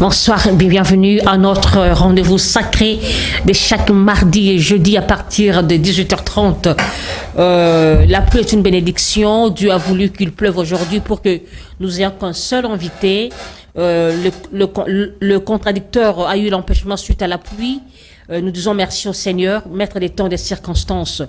Bonsoir et bienvenue à notre rendez-vous sacré de chaque mardi et jeudi à partir de 18h30. La pluie est une bénédiction. Dieu a voulu qu'il pleuve aujourd'hui pour que nous ayons qu'un seul invité. Le contradicteur a eu l'empêchement suite à la pluie. Nous disons merci au Seigneur, maître des temps et des circonstances.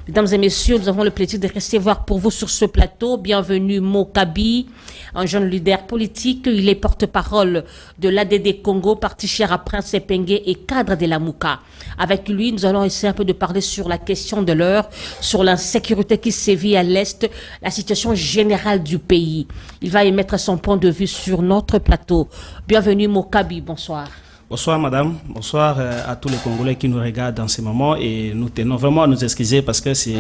Mesdames et messieurs, nous avons le plaisir de recevoir pour vous sur ce plateau. Bienvenue Mo Kabi, un jeune leader politique. Il est porte-parole de l'ADD Congo, parti cher à Prince Epengue et cadre de la Mouka. Avec lui, nous allons essayer un peu de parler sur la question de l'heure, sur l'insécurité qui sévit à l'Est, la situation générale du pays. Il va émettre son point de vue sur notre plateau. Bienvenue Mo Kabi, bonsoir. Bonsoir madame, bonsoir à tous les Congolais qui nous regardent en ce moment et nous tenons vraiment à nous excuser parce que ce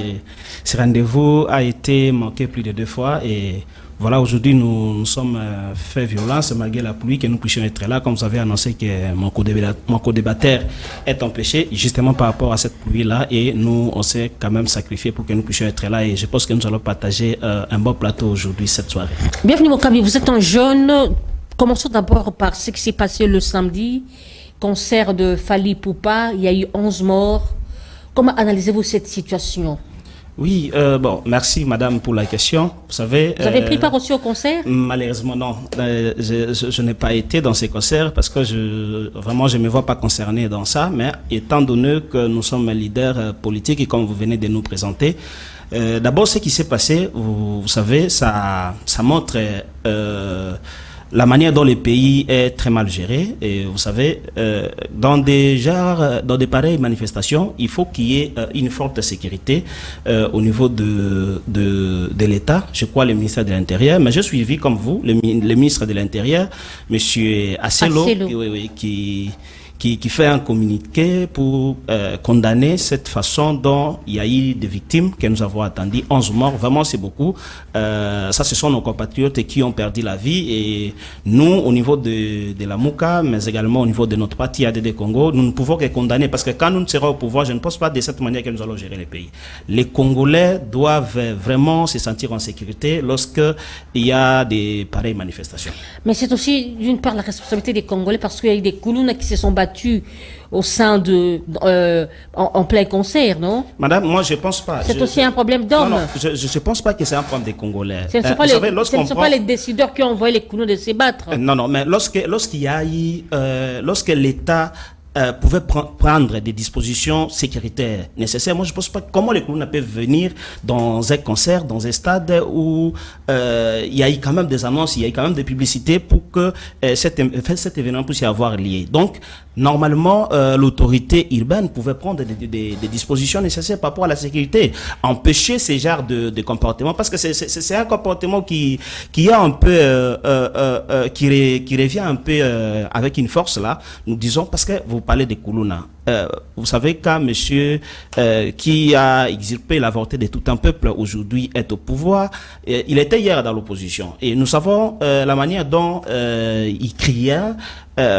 rendez-vous a été manqué plus de 2 fois et voilà, aujourd'hui nous sommes fait violence malgré la pluie que nous puissions être là. Comme vous avez annoncé que mon co-débatteur est empêché justement par rapport à cette pluie-là et nous on s'est quand même sacrifié pour que nous puissions être là et je pense que nous allons partager un bon plateau aujourd'hui cette soirée. Bienvenue Mo Kabi, vous êtes un jeune. Commençons d'abord par ce qui s'est passé le samedi, concert de Fally Ipupa, il y a eu 11 morts. Comment analysez-vous cette situation? Oui, bon, merci madame pour la question. Vous savez... Vous avez pris part aussi au concert? Malheureusement non, je n'ai pas été dans ces concerts parce que vraiment je ne me vois pas concerné dans ça, mais étant donné que nous sommes leaders politiques et comme vous venez de nous présenter, d'abord ce qui s'est passé, vous savez, ça montre... la manière dont le pays est très mal géré, et vous savez, dans des pareilles manifestations, il faut qu'il y ait une forte sécurité au niveau de l'État, je crois le ministère de l'Intérieur, mais je suis suivi comme vous, le ministre de l'Intérieur, monsieur Asselo. Qui fait un communiqué pour condamner cette façon dont il y a eu des victimes que nous avons attendues, 11 morts, vraiment c'est beaucoup. Ça, ce sont nos compatriotes qui ont perdu la vie et nous, au niveau de la Mouka, mais également au niveau de notre parti ADD Congo, nous ne pouvons que condamner parce que quand nous serons au pouvoir, je ne pense pas de cette manière que nous allons gérer le pays. Les Congolais doivent vraiment se sentir en sécurité lorsqu'il y a des pareilles manifestations. Mais c'est aussi d'une part la responsabilité des Congolais parce qu'il y a eu des Koulouna qui se sont battus au sein en plein concert, non? Madame, moi je pense pas. C'est aussi un problème d'hommes. Non, je pense pas que c'est un problème des Congolais. Ce ne sont pas les décideurs qui ont envoyé les Kounou de se battre. Non, mais lorsqu'il y a eu, lorsque l'État pouvait prendre des dispositions sécuritaires nécessaires. Moi, je ne pense pas comment les Koulouna peuvent venir dans un concert, dans un stade où il y a eu quand même des annonces, il y a eu quand même des publicités pour que cet événement puisse y avoir lié. Donc, normalement, l'autorité urbaine pouvait prendre des dispositions nécessaires par rapport à la sécurité, empêcher ces genres de comportements, parce que c'est un comportement qui est un peu, qui revient un peu avec une force là. Nous disons parce que vous parlez des Koulouna. Vous savez quand monsieur qui a extirpé la volonté de tout un peuple aujourd'hui est au pouvoir, il était hier dans l'opposition et nous savons la manière dont il criait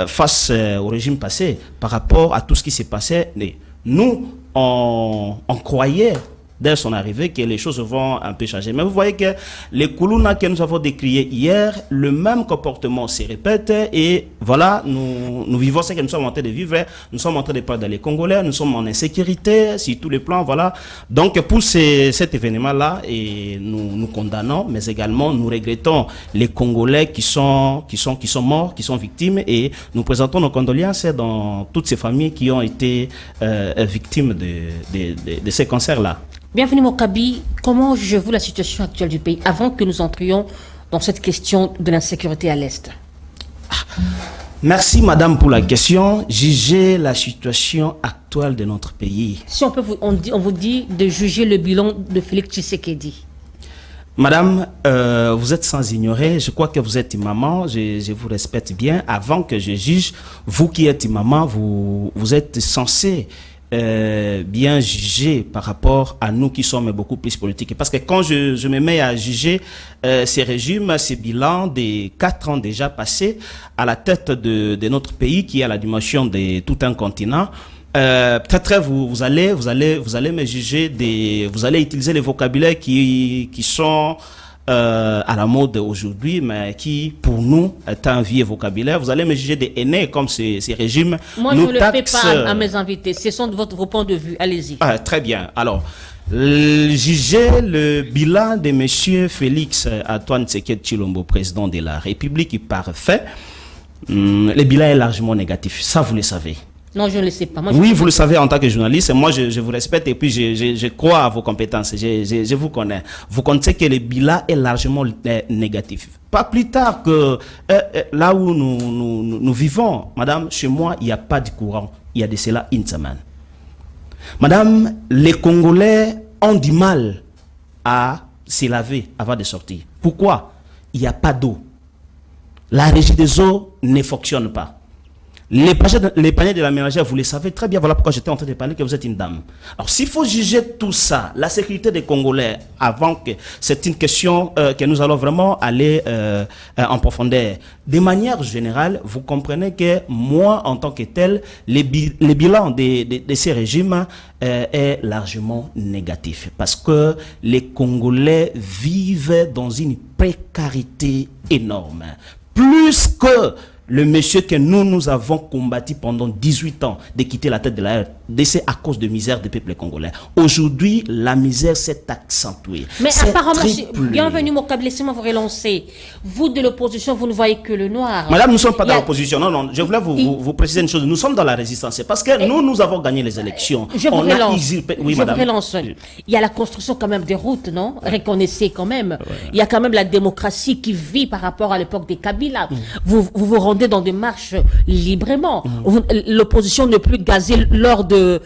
face au régime passé par rapport à tout ce qui s'est passé. Et nous, on croyait dès son arrivée que les choses vont un peu changer. Mais vous voyez que les Koulouna que nous avons décriés hier, le même comportement se répète et voilà, nous vivons ce que nous sommes en train de vivre. Nous sommes en train de perdre les Congolais, nous sommes en insécurité sur tous les plans, voilà. Donc pour cet événement-là, et nous condamnons, mais également nous regrettons les Congolais qui sont morts, qui sont victimes et nous présentons nos condoléances dans toutes ces familles qui ont été victimes de ces cancers-là. Bienvenue Mo Kabi, comment jugez-vous la situation actuelle du pays avant que nous entrions dans cette question de l'insécurité à l'Est? Merci madame pour la question. Juger la situation actuelle de notre pays. Si on vous dit de juger le bilan de Félix Tshisekedi. Madame, vous êtes sans ignorer, je crois que vous êtes maman, je vous respecte bien. Avant que je juge, vous qui êtes maman, vous êtes censé bien juger par rapport à nous qui sommes beaucoup plus politiques. Parce que quand je me mets à juger ces régimes, ces bilans des 4 ans déjà passés à la tête de notre pays qui est à la dimension de tout un continent, peut-être vous allez me juger vous allez utiliser les vocabulaires qui sont à la mode aujourd'hui, mais qui, pour nous, est un vieux vocabulaire. Vous allez me juger des aînés comme ces régimes. Moi, je ne le fais pas à mes invités. Ce sont vos points de vue. Allez-y. Ah, très bien. Alors, juger le bilan de M. Félix Antoine Tshisekedi Tshilombo, président de la République, parfait. Le bilan est largement négatif. Ça, vous le savez. Non, je ne le sais pas. Moi, oui, vous le savez en tant que journaliste. Moi, je vous respecte et puis je crois à vos compétences. Je vous connais. Vous connaissez que le bilan est largement négatif. Pas plus tard que là où nous vivons, madame, chez moi, il n'y a pas de courant. Il y a de cela une semaine. Madame, les Congolais ont du mal à se laver avant de sortir. Pourquoi? Il n'y a pas d'eau. La régie des eaux ne fonctionne pas. Les paniers de la ménagère, vous le savez très bien, voilà pourquoi j'étais en train de parler que vous êtes une dame. Alors s'il faut juger tout ça, la sécurité des Congolais, avant que c'est une question que nous allons vraiment aller en profondeur. De manière générale, vous comprenez que moi, en tant que tel, les bilans de ces régimes est largement négatif. Parce que les Congolais vivent dans une précarité énorme. Plus que le monsieur que nous avons combattu pendant 18 ans de quitter la tête de la RDC à cause de misère des peuples congolais. Aujourd'hui, la misère s'est accentuée. Mais apparemment, bienvenue Mokab, laissez-moi vous relancer. Vous de l'opposition, vous ne voyez que le noir. Madame, nous ne sommes pas dans l'opposition. Non, non, je voulais vous préciser une chose. Nous sommes dans la résistance. C'est parce que nous avons gagné les élections. Je vous relance. Oui, madame. Vous relance. Il y a la construction quand même des routes, non? Reconnaissez quand même. Il y a quand même la démocratie qui vit par rapport à l'époque des Kabila. Vous rendez dans des marches librement. L'opposition ne plus gazée lors de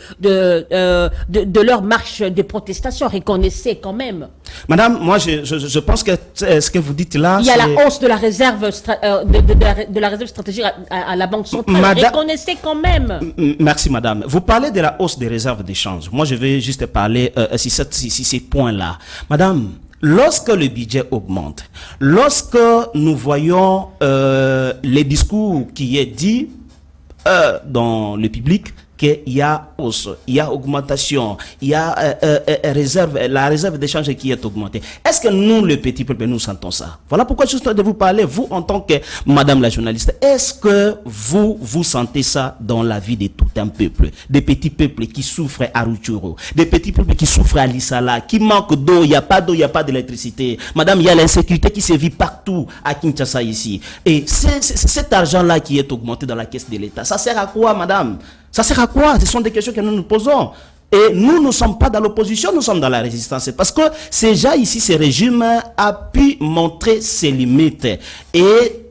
leur marche de protestation. Reconnaissez quand même. Madame, moi je pense que ce que vous dites là, il y a la hausse de la réserve de la réserve stratégique à la Banque centrale. Reconnaissez quand même. Merci madame. Vous parlez de la hausse des réserves d'échange. Moi je vais juste parler si ces points-là. Madame, lorsque le budget augmente, lorsque nous voyons les discours qui est dit dans le public, qu'il y a hausse, il y a augmentation, il y a la réserve d'échange qui est augmentée. Est-ce que nous, le petit peuple, nous sentons ça? Voilà pourquoi je suis de vous parler, vous en tant que madame la journaliste, est-ce que vous sentez ça dans la vie de tout un peuple? Des petits peuples qui souffrent à Rutshuru, des petits peuples qui souffrent à Lissala, qui manquent d'eau, il n'y a pas d'eau, il n'y a pas d'électricité. Madame, il y a l'insécurité qui se vit partout à Kinshasa ici. Et c'est cet argent-là qui est augmenté dans la caisse de l'État. Ça sert à quoi, madame? Ça sert à quoi? Ce sont des questions que nous nous posons. Et nous ne sommes pas dans l'opposition, nous sommes dans la résistance. Parce que ces gens ici, ces régimes, a pu montrer ses limites. Et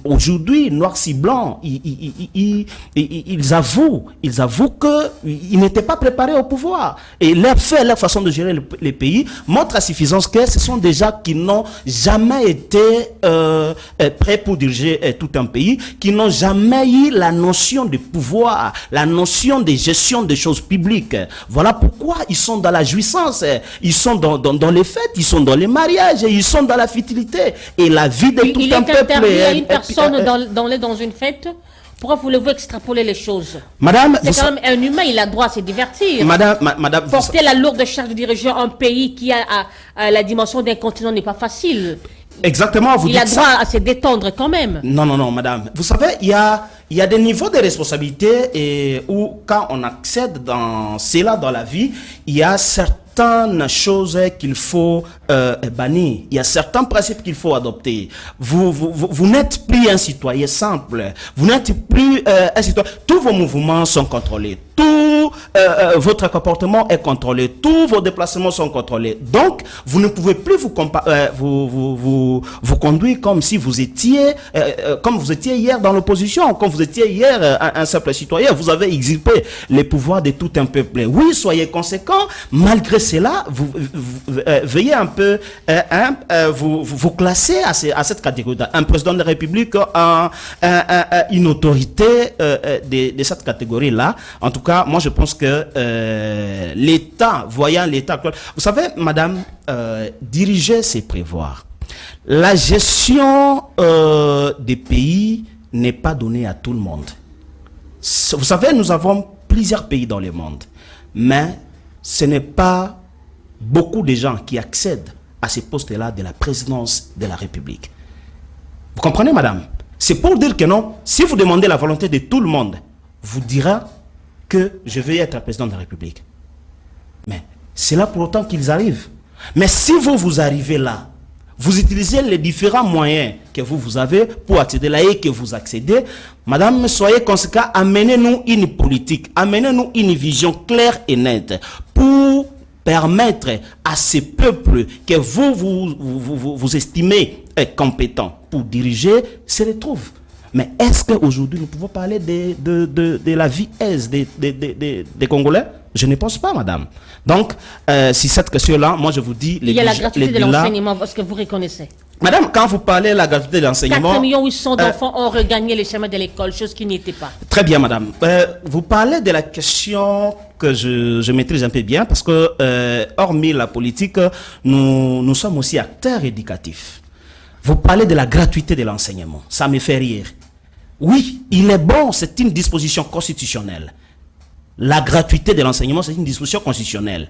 aujourd'hui, noir si blanc, ils avouent qu'ils n'étaient pas préparés au pouvoir. Et leur fait, leur façon de gérer les pays montre à suffisance que ce sont des gens qui n'ont jamais été prêts pour diriger tout un pays, qui n'ont jamais eu la notion de pouvoir, la notion de gestion des choses publiques. Voilà pourquoi ils sont dans la jouissance, ils sont dans les fêtes, ils sont dans les mariages, ils sont dans la fertilité. Et la vie de tout un peuple... Une personne dans une fête, pourquoi voulez-vous extrapoler les choses? Madame, c'est quand même un humain, il a droit à se divertir. Madame, porter la lourde charge de diriger un pays qui a la dimension d'un continent n'est pas facile. Exactement, vous dites ça. Il a droit à se détendre quand même. Non, madame. Vous savez, il y a des niveaux de responsabilité où quand on accède dans cela dans la vie, il y a certaines choses qu'il faut bannir. Il y a certains principes qu'il faut adopter. Vous n'êtes plus un citoyen simple. Vous n'êtes plus un citoyen. Tous vos mouvements sont contrôlés. Tout votre comportement est contrôlé. Tous vos déplacements sont contrôlés. Donc, vous ne pouvez plus vous conduire comme si vous étiez comme vous étiez hier dans l'opposition, comme vous étiez hier un simple citoyen. Vous avez exilpé les pouvoirs de tout un peuple. Oui, soyez conséquents. Malgré cela, vous veuillez un peu vous classer à cette catégorie. Un président de la République, une autorité de cette catégorie-là. En tout cas, moi je pense que l'État, voyant l'État actuel, vous savez, madame, diriger, c'est prévoir. La gestion des pays n'est pas donnée à tout le monde. Vous savez, nous avons plusieurs pays dans le monde, mais ce n'est pas beaucoup de gens qui accèdent à ce poste-là de la présidence de la République. Vous comprenez, madame? C'est pour dire que non, si vous demandez la volonté de tout le monde, vous dira que je vais être président de la République. Mais c'est là pour autant qu'ils arrivent. Mais si vous arrivez là, vous utilisez les différents moyens que vous avez pour accéder là et que vous accédez, madame, soyez conséquent, amenez-nous une politique, amenez-nous une vision claire et nette pour permettre à ces peuples que vous estimez compétents pour diriger se retrouvent. Mais est-ce qu'aujourd'hui nous pouvons parler de la vie aise des Congolais? Je ne pense pas, madame. Donc, si cette question-là, moi je vous dis... Il y a la gratuité de l'enseignement, parce que vous reconnaissez. Madame, quand vous parlez de la gratuité de l'enseignement... 4,8 millions d'enfants ont regagné le chemin de l'école, chose qui n'y était pas. Très bien, madame. Vous parlez de la question que je maîtrise un peu bien, parce que, hormis la politique, nous sommes aussi acteurs éducatifs. Vous parlez de la gratuité de l'enseignement. Ça me fait rire. Oui, il est bon, c'est une disposition constitutionnelle. La gratuité de l'enseignement, c'est une disposition constitutionnelle.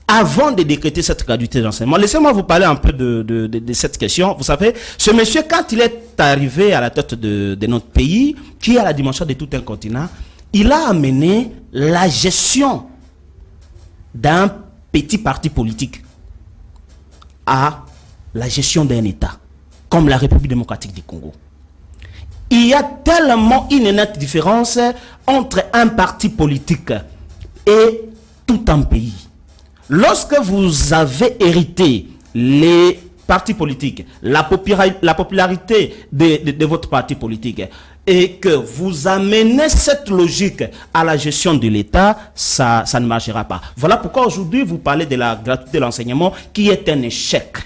Avant de décréter cette gratuité de l'enseignement, laissez-moi vous parler un peu de cette question. Vous savez, ce monsieur, quand il est arrivé à la tête de notre pays, qui a la dimension de tout un continent, il a amené la gestion d'un petit parti politique à la gestion d'un État, comme la République démocratique du Congo. Il y a tellement une nette différence entre un parti politique et tout un pays. Lorsque vous avez hérité les partis politiques, la popularité de votre parti politique, et que vous amenez cette logique à la gestion de l'État, ça ne marchera pas. Voilà pourquoi aujourd'hui vous parlez de la gratuité de l'enseignement qui est un échec.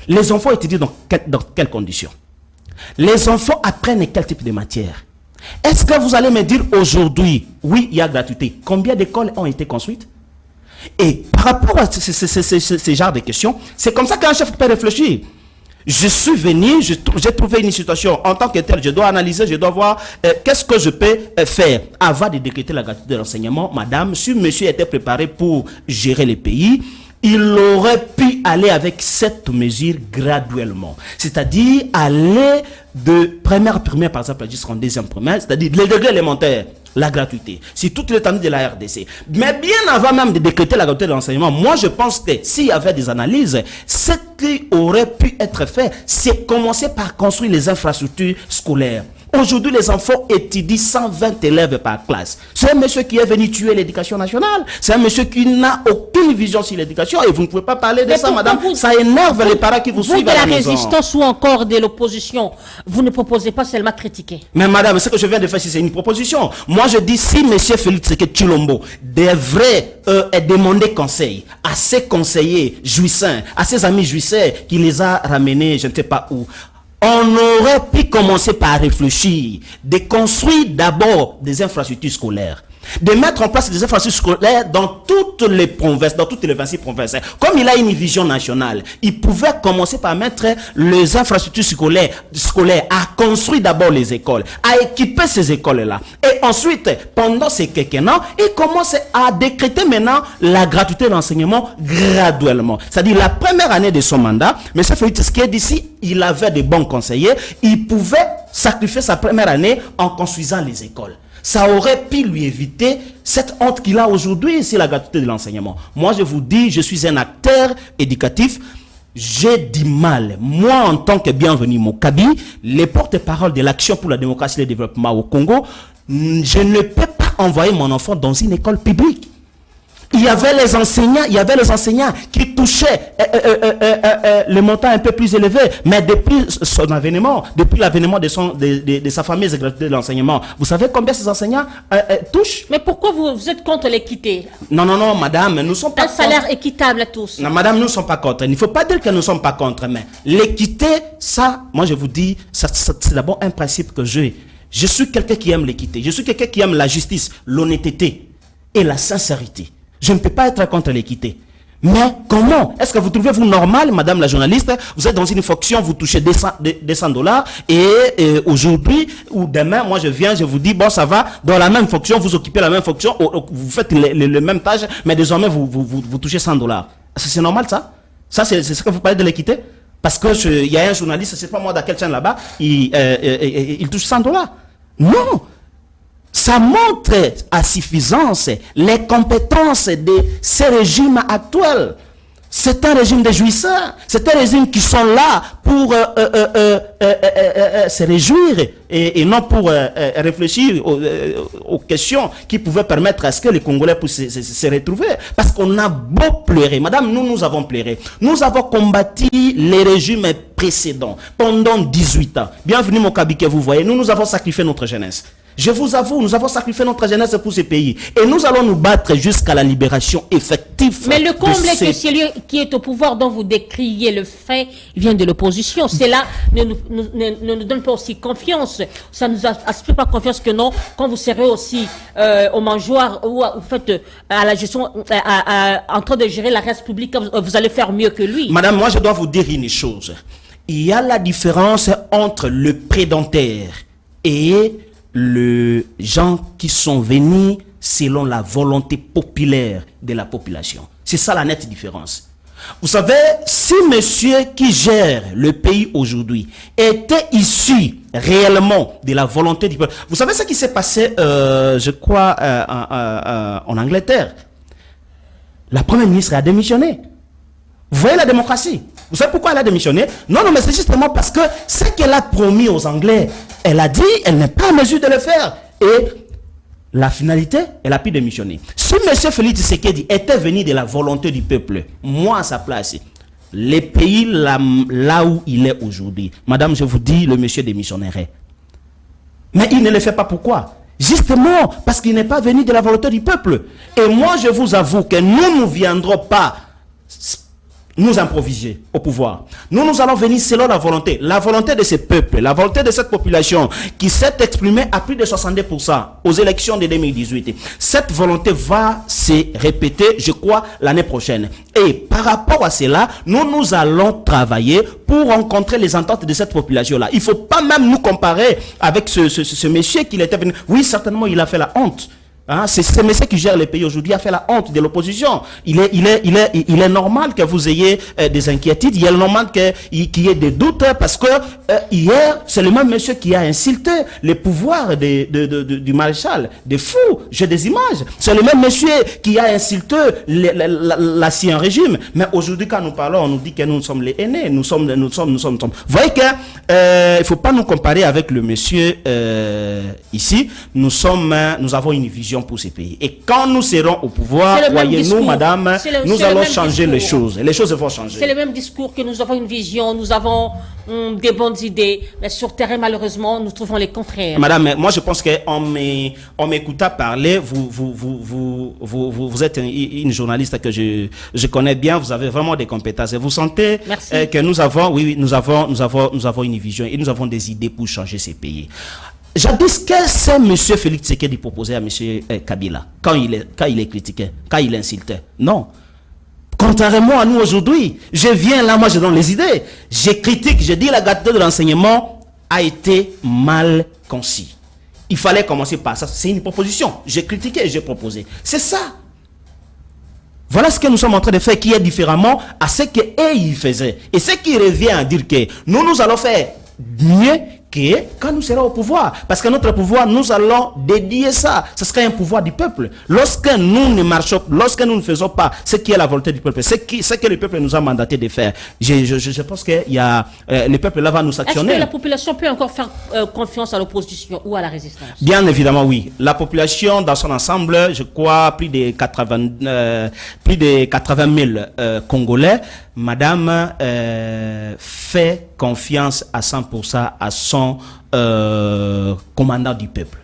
Les enfants étudient dans quelles conditions? Les enfants apprennent quel type de matière? Est-ce que vous allez me dire aujourd'hui, oui, il y a gratuité, combien d'écoles ont été construites? Et par rapport à ce genre de questions, c'est comme ça qu'un chef peut réfléchir. Je suis venu, j'ai trouvé une situation en tant que tel, je dois analyser, je dois voir qu'est-ce que je peux faire avant de décréter la gratuité de l'enseignement. Madame, si monsieur était préparé pour gérer le pays, il aurait pu aller avec cette mesure graduellement. C'est-à-dire aller de première par exemple jusqu'en deuxième première, c'est-à-dire les degrés élémentaires, la gratuité. C'est toute l'étendue de la RDC. Mais bien avant même de décréter la gratuité de l'enseignement, moi je pense que s'il y avait des analyses, ce qui aurait pu être fait, c'est commencer par construire les infrastructures scolaires. Aujourd'hui, les enfants étudient 120 élèves par classe. C'est un monsieur qui est venu tuer l'éducation nationale. C'est un monsieur qui n'a aucune vision sur l'éducation. Et vous ne pouvez pas parler de ça, madame. Ça énerve les parents qui vous suivent à la maison. Vous de la résistance ou encore de l'opposition, vous ne proposez pas seulement critiquer. Mais madame, ce que je viens de faire, c'est une proposition. Moi, je dis, si monsieur Félix Tshilombo devrait demander conseil à ses conseillers jouissants, à ses amis jouissants qui les a ramenés, je ne sais pas où, on aurait pu commencer par réfléchir, de construire d'abord des infrastructures scolaires, de mettre en place des infrastructures scolaires dans toutes les provinces, dans toutes les 26 provinces. Comme il a une vision nationale, il pouvait commencer par mettre les infrastructures scolaires à construire d'abord les écoles, à équiper ces écoles-là. Et ensuite, pendant ces quelques ans, il commence à décréter maintenant la gratuité de l'enseignement graduellement. C'est-à-dire la première année de son mandat, M. Félix Tshisekedi, d'ici, il avait de bons conseillers, il pouvait sacrifier sa première année en construisant les écoles. Ça aurait pu lui éviter cette honte qu'il a aujourd'hui, c'est la gratuité de l'enseignement. Moi, je vous dis, je suis un acteur éducatif. J'ai du mal, moi en tant que Bienvenu Mokabi, les porte-parole de l'action pour la démocratie et le développement au Congo, je ne peux pas envoyer mon enfant dans une école publique. Il y avait les enseignants qui touchaient le montant un peu plus élevé, mais depuis son avènement, depuis l'avènement de sa fameuse gratuité de l'enseignement, vous savez combien ces enseignants touchent? Mais pourquoi vous êtes contre l'équité? Non, madame, nous ne sommes pas contre. Un salaire équitable à tous. Non, madame, nous ne sommes pas contre. Il ne faut pas dire que nous ne sommes pas contre, mais l'équité, ça, moi je vous dis, c'est d'abord un principe que j'ai. Je suis quelqu'un qui aime l'équité, je suis quelqu'un qui aime la justice, l'honnêteté et la sincérité. Je ne peux pas être contre l'équité. Mais comment? Est-ce que vous trouvez-vous normal, madame la journaliste? Vous êtes dans une fonction, vous touchez $200 et aujourd'hui ou demain, moi je viens, je vous dis, bon ça va, dans la même fonction, vous occupez la même fonction, vous faites le même tâche, mais désormais vous touchez $100. Est-ce que c'est normal ça? Ça, c'est ce que vous parlez de l'équité? Parce que il y a un journaliste, je ne sais pas moi dans quelle chaîne là-bas, il touche 100 $. Non! Ça montre à suffisance les compétences de ces régimes actuels. C'est un régime de jouisseurs. C'est un régime qui sont là pour se réjouir et non pour réfléchir aux questions qui pouvaient permettre à ce que les Congolais puissent se retrouver. Parce qu'on a beau pleurer. Madame, nous avons pleuré. Nous avons combattu les régimes précédents pendant 18 ans. Bienvenue mon Kabike, vous voyez. Nous avons sacrifié notre jeunesse. Je vous avoue, nous avons sacrifié notre jeunesse pour ce pays. Et nous allons nous battre jusqu'à la libération effective. Mais le comble est que celui qui est au pouvoir dont vous décriez le fait vient de l'opposition. Cela ne nous donne pas aussi confiance. Ça ne nous aspire pas confiance que non, quand vous serez aussi au mangeoire ou en fait à la gestion, en train de gérer la reste publique, vous allez faire mieux que lui. Madame, moi je dois vous dire une chose. Il y a la différence entre le prédentaire et les gens qui sont venus selon la volonté populaire de la population. C'est ça la nette différence. Vous savez, si monsieur qui gère le pays aujourd'hui était issu réellement de la volonté du peuple, vous savez ce qui s'est passé, je crois, en Angleterre. La première ministre a démissionné. Vous voyez la démocratie? Vous savez pourquoi elle a démissionné? Non, mais c'est justement parce que ce qu'elle a promis aux Anglais, elle a dit, elle n'est pas en mesure de le faire. Et la finalité, elle a pu démissionner. Si M. Félix Tshisekedi était venu de la volonté du peuple, moi à sa place, les pays là où il est aujourd'hui, madame, je vous dis, le monsieur démissionnerait. Mais il ne le fait pas pourquoi? Justement parce qu'il n'est pas venu de la volonté du peuple. Et moi, je vous avoue que nous ne viendrons pas nous improviser au pouvoir. Nous allons venir selon la volonté de ce peuple, la volonté de cette population qui s'est exprimée à plus de 70% aux élections de 2018. Cette volonté va se répéter, je crois, l'année prochaine. Et par rapport à cela, nous allons travailler pour rencontrer les ententes de cette population-là. Il ne faut pas même nous comparer avec ce monsieur qui était venu. Oui, certainement, il a fait la honte. Hein, c'est ce monsieur qui gère le pays aujourd'hui a fait la honte de l'opposition. Il est normal que vous ayez des inquiétudes. Il est normal qu'il y ait des doutes parce que hier, c'est le même monsieur qui a insulté les pouvoirs du maréchal. Des fous, j'ai des images. C'est le même monsieur qui a insulté l'ancien régime. Mais aujourd'hui, quand nous parlons, on nous dit que nous sommes les aînés. Nous sommes. Vous voyez que il ne faut pas nous comparer avec le monsieur ici. Nous avons une vision pour ces pays. Et quand nous serons au pouvoir, voyez-nous, madame, nous allons changer les choses. Les choses vont changer. C'est le même discours que nous avons une vision, nous avons des bonnes idées, mais sur terrain, malheureusement, nous trouvons les contraires. Madame, moi je pense qu'en m'écoutant parler, vous êtes une journaliste que je connais bien, vous avez vraiment des compétences. Et vous sentez que nous avons une vision et nous avons des idées pour changer ces pays. Jadis, qu'est-ce que M. Félix Tshisekedi proposait à M. Kabila quand il critiquait, quand il insultait? Non. Contrairement à nous aujourd'hui, je viens là, moi je donne les idées. Je critique, je dis la gratuité de l'enseignement a été mal conçue. Il fallait commencer par ça. C'est une proposition. J'ai critiqué et j'ai proposé. C'est ça. Voilà ce que nous sommes en train de faire qui est différemment à ce qu'eux ils faisaient. Et ce qui revient à dire que nous allons faire mieux que quand nous serons au pouvoir. Parce que notre pouvoir, nous allons dédier ça. Ce sera un pouvoir du peuple. Lorsque nous ne faisons pas ce qui est la volonté du peuple, ce que le peuple nous a mandaté de faire, je pense que le peuple là va nous sanctionner. Est-ce que la population peut encore faire confiance à l'opposition ou à la résistance? Bien évidemment, oui. La population dans son ensemble, je crois, plus de 80 000 Congolais, madame, fait confiance à 100% à son commandant du peuple.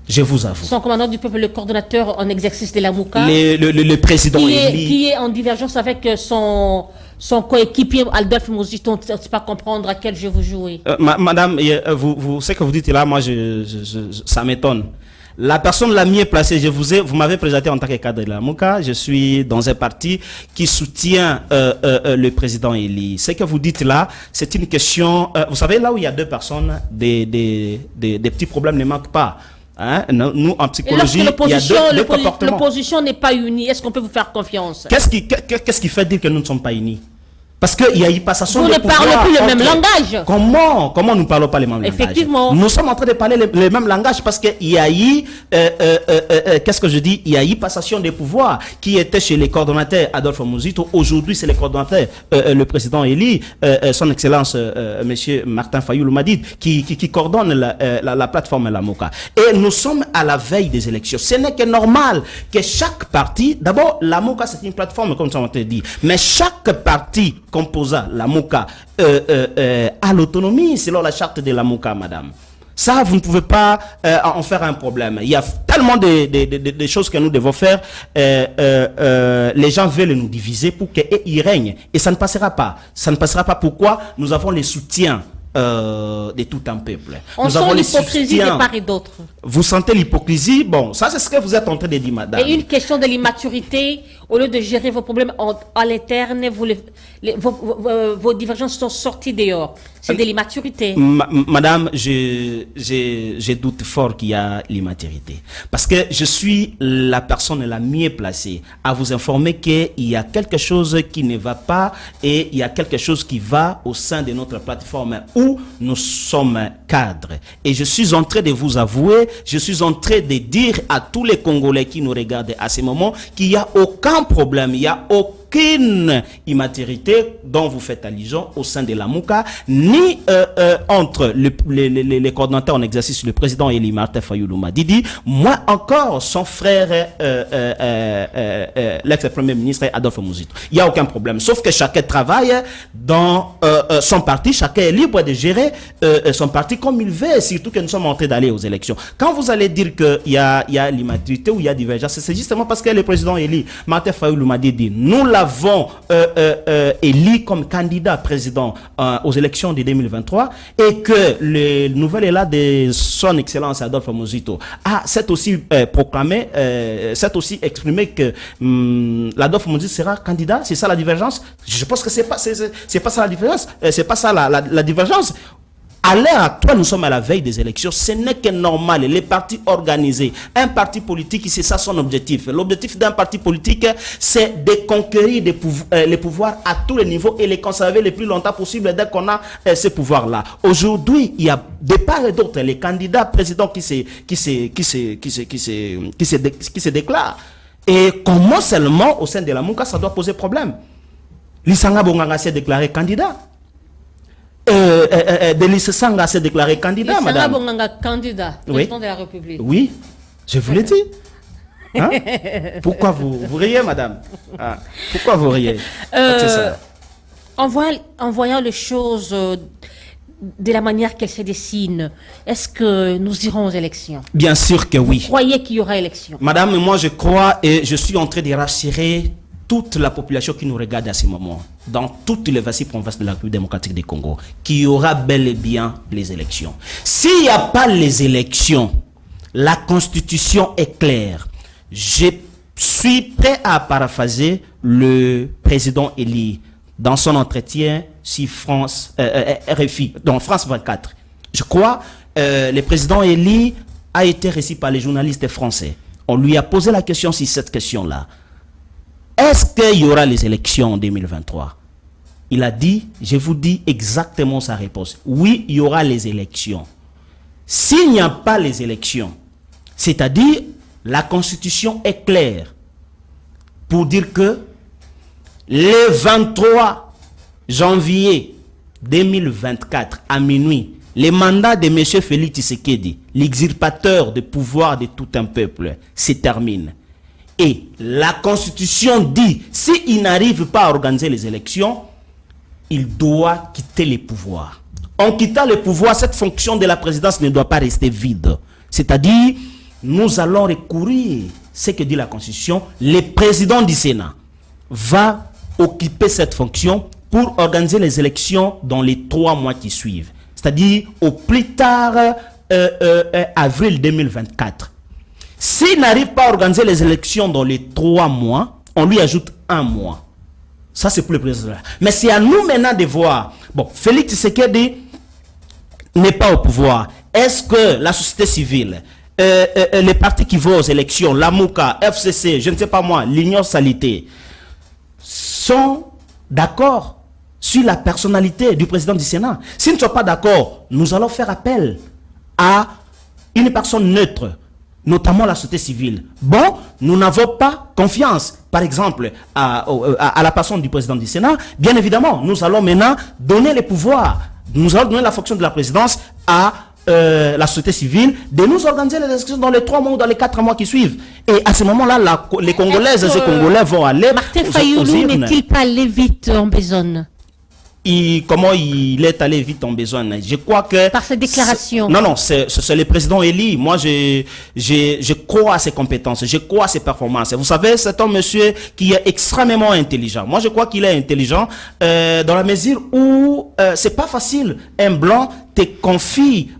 Je vous avoue. Son commandant du peuple, le coordonnateur en exercice de la Mouka. Le président qui est en divergence avec son coéquipier Adolphe Mozito. On ne sait pas comprendre à quel jeu vous jouez. Madame, ce que vous dites là, moi, ça m'étonne. La personne la mieux placée, vous m'avez présenté en tant que cadre de la Mouka, je suis dans un parti qui soutient le président Eli. Ce que vous dites là, c'est une question, vous savez, là où il y a deux personnes, des petits problèmes ne manquent pas. Hein? Nous, en psychologie, il y a deux comportements. L'opposition n'est pas unie. Est-ce qu'on peut vous faire confiance? Qu'est-ce qui fait dire que nous ne sommes pas unis? Parce qu'il y a eu passation de pouvoir. Vous ne parlez plus le même langage. Comment nous ne parlons pas le même langage? Effectivement. Nous sommes en train de parler le même langage parce qu'il y a eu, qu'est-ce que je dis? Il y a eu passation des pouvoirs qui était chez les coordonnateurs Adolphe Muzito. Aujourd'hui, c'est les coordonnateurs, le président Elie, son excellence, monsieur Martin Fayoulou Madid, qui coordonne la plateforme Lamuka. Et nous sommes à la veille des élections. Ce n'est que normal que chaque parti, d'abord, Lamuka, c'est une plateforme, comme ça on te dit, mais chaque parti composant Lamuka à l'autonomie selon la charte de Lamuka, madame. Ça, vous ne pouvez pas en faire un problème. Il y a tellement de choses que nous devons faire. Les gens veulent nous diviser pour qu'ils règnent. Et ça ne passera pas. Ça ne passera pas. Pourquoi? Nous avons les soutiens de tout un peuple. On sent l'hypocrisie de part et d'autre. Vous sentez l'hypocrisie? Bon, ça c'est ce que vous êtes en train de dire, madame. Et une question de l'immaturité, au lieu de gérer vos problèmes à l'interne, vos divergences sont sorties dehors. C'est de l'immaturité. Madame, je doute fort qu'il y a l'immaturité. Parce que je suis la personne la mieux placée à vous informer qu'il y a quelque chose qui ne va pas et il y a quelque chose qui va au sein de notre plateforme où nous sommes cadres. Et je suis en train de vous avouer, je suis en train de dire à tous les Congolais qui nous regardent à ce moment qu'il n'y a aucun problème, il n'y a aucune immaturité dont vous faites allusion au sein de la Mouka, ni entre les coordonnateurs en exercice, le président Elie Martin Fayoulou Madidi, moi encore son frère, l'ex-premier ministre Adolphe Muzito. Il n'y a aucun problème, sauf que chacun travaille dans son parti, chacun est libre de gérer son parti comme il veut, surtout que nous sommes en train d'aller aux élections. Quand vous allez dire qu'il y a l'immaturité ou il y a divergence, c'est justement parce que le président Elie Martin Fayoulou Madidi, nous l'avons élu comme candidat président aux élections de 2023 et que le nouvel élan de son excellence Adolphe Muzito s'est aussi proclamé, s'est aussi exprimé que l'Adolphe Muzito sera candidat. C'est ça la divergence? Je pense que c'est pas ça la différence, c'est pas ça la divergence. À l'heure actuelle, nous sommes à la veille des élections. Ce n'est que normal. Les partis organisés, un parti politique, c'est ça son objectif. L'objectif d'un parti politique, c'est de conquérir les pouvoirs à tous les niveaux et les conserver le plus longtemps possible dès qu'on a ces pouvoirs-là. Aujourd'hui, il y a de part et d'autre les candidats présidents qui se déclarent. Et comment seulement au sein de la Mouka, ça doit poser problème. Lissanga Bonganga s'est déclaré candidat. Denis Sanga s'est déclaré candidat, madame. Bonganga candidat, président de la République. Oui, je vous l'ai dit. Hein? Pourquoi vous riez, madame? Pourquoi vous riez? En voyant les choses de la manière qu'elles se dessinent, est-ce que nous irons aux élections? Bien sûr que oui. Vous croyez qu'il y aura élection? Madame, moi je crois et je suis en train de rassurer toute la population qui nous regarde à ce moment, dans toutes les 26 provinces de la République démocratique du Congo, qu'il y aura bel et bien les élections. S'il n'y a pas les élections, la constitution est claire. Je suis prêt à paraphraser le président Elie dans son entretien sur RFI, dans France 24. Je crois le président Elie a été reçu par les journalistes français. On lui a posé la question sur cette question-là. Est-ce qu'il y aura les élections en 2023? Il a dit, je vous dis exactement sa réponse. Oui, il y aura les élections. S'il n'y a pas les élections, c'est-à-dire la constitution est claire pour dire que le 23 janvier 2024 à minuit, le mandat de M. Félix Tshisekedi, l'exusurpateur de pouvoir de tout un peuple, se termine. Et la Constitution dit, s'il n'arrive pas à organiser les élections, il doit quitter les pouvoirs. En quittant le pouvoir, cette fonction de la présidence ne doit pas rester vide. C'est-à-dire, nous allons recourir, ce que dit la Constitution, le président du Sénat va occuper cette fonction pour organiser les élections dans les 3 mois qui suivent. C'est-à-dire, au plus tard, avril 2024. S'il n'arrive pas à organiser les élections dans les 3 mois, on lui ajoute 1 mois. Ça, c'est pour le président. Mais c'est à nous maintenant de voir. Bon, Félix Tshisekedi n'est pas au pouvoir. Est-ce que la société civile, les partis qui vont aux élections, la MOUCA, FCC, je ne sais pas moi, l'Union Salité, sont d'accord sur la personnalité du président du Sénat. S'ils ne sont pas d'accord, nous allons faire appel à une personne neutre, notamment la société civile. Bon, nous n'avons pas confiance, par exemple, à la personne du président du Sénat. Bien évidemment, nous allons maintenant donner les pouvoirs, nous allons donner la fonction de la présidence à la société civile de nous organiser les élections dans les 3 mois ou dans les 4 mois qui suivent. Et à ce moment-là, les Congolaises et les Congolais vont aller Martin Fayoulou n'est-il pas allé vite en besogne? Comment il est allé vite en besogne? Je crois que... Par ses déclarations. Non, c'est le président Eli. Moi, je crois à ses compétences, je crois à ses performances. Vous savez, c'est un monsieur qui est extrêmement intelligent. Moi, je crois qu'il est intelligent dans la mesure où c'est pas facile. Un blanc te confie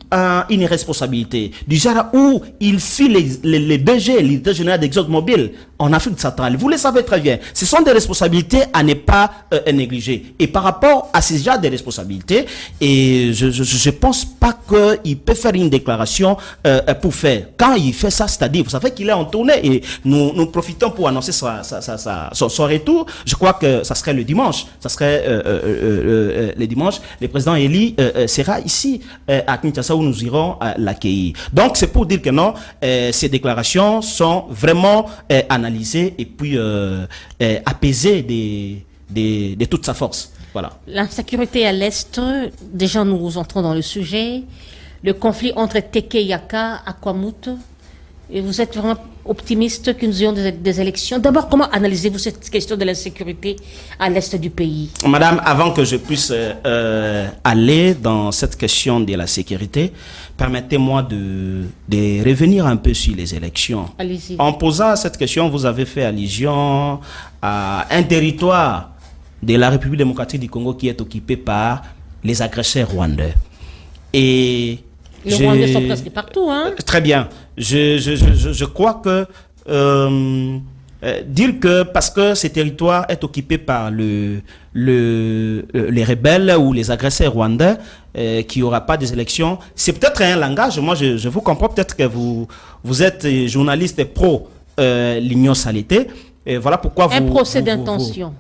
une responsabilité du genre où il fit les DG, l'état général d'ExxonMobil en Afrique centrale. Vous le savez très bien. Ce sont des responsabilités à ne pas négliger. Et par rapport à ces genres de responsabilités, et je pense pas qu'il peut faire une déclaration pour faire. Quand il fait ça, c'est-à-dire, vous savez qu'il est en tournée et nous profitons pour annoncer son retour. Je crois que ça serait le dimanche. Ça serait le dimanche. Le président Eli sera ici à Kinshasa où nous irons l'accueillir. Donc c'est pour dire que non, ces déclarations sont vraiment analysées et puis apaisées de toute sa force. Voilà. L'insécurité à l'Est, déjà nous entrons dans le sujet. Le conflit entre Teke Yaka et Akwamut. Et vous êtes vraiment optimiste que nous ayons des élections. D'abord, comment analysez-vous cette question de l'insécurité à l'Est du pays? Madame, avant que je puisse aller dans cette question de la sécurité, permettez-moi de revenir un peu sur les élections. Allez-y. En posant cette question, vous avez fait allusion à un territoire de la République démocratique du Congo qui est occupé par les agresseurs rwandais. Et les Rwandais sont presque partout, hein? Très bien. Je crois que dire que parce que ce territoire est occupé par les rebelles ou les agresseurs rwandais, qu'il n'y aura pas des élections, c'est peut-être un langage. Moi, je vous comprends. Peut-être que vous êtes journaliste pro l'Union Salité. Et voilà pourquoi un procès d'intention.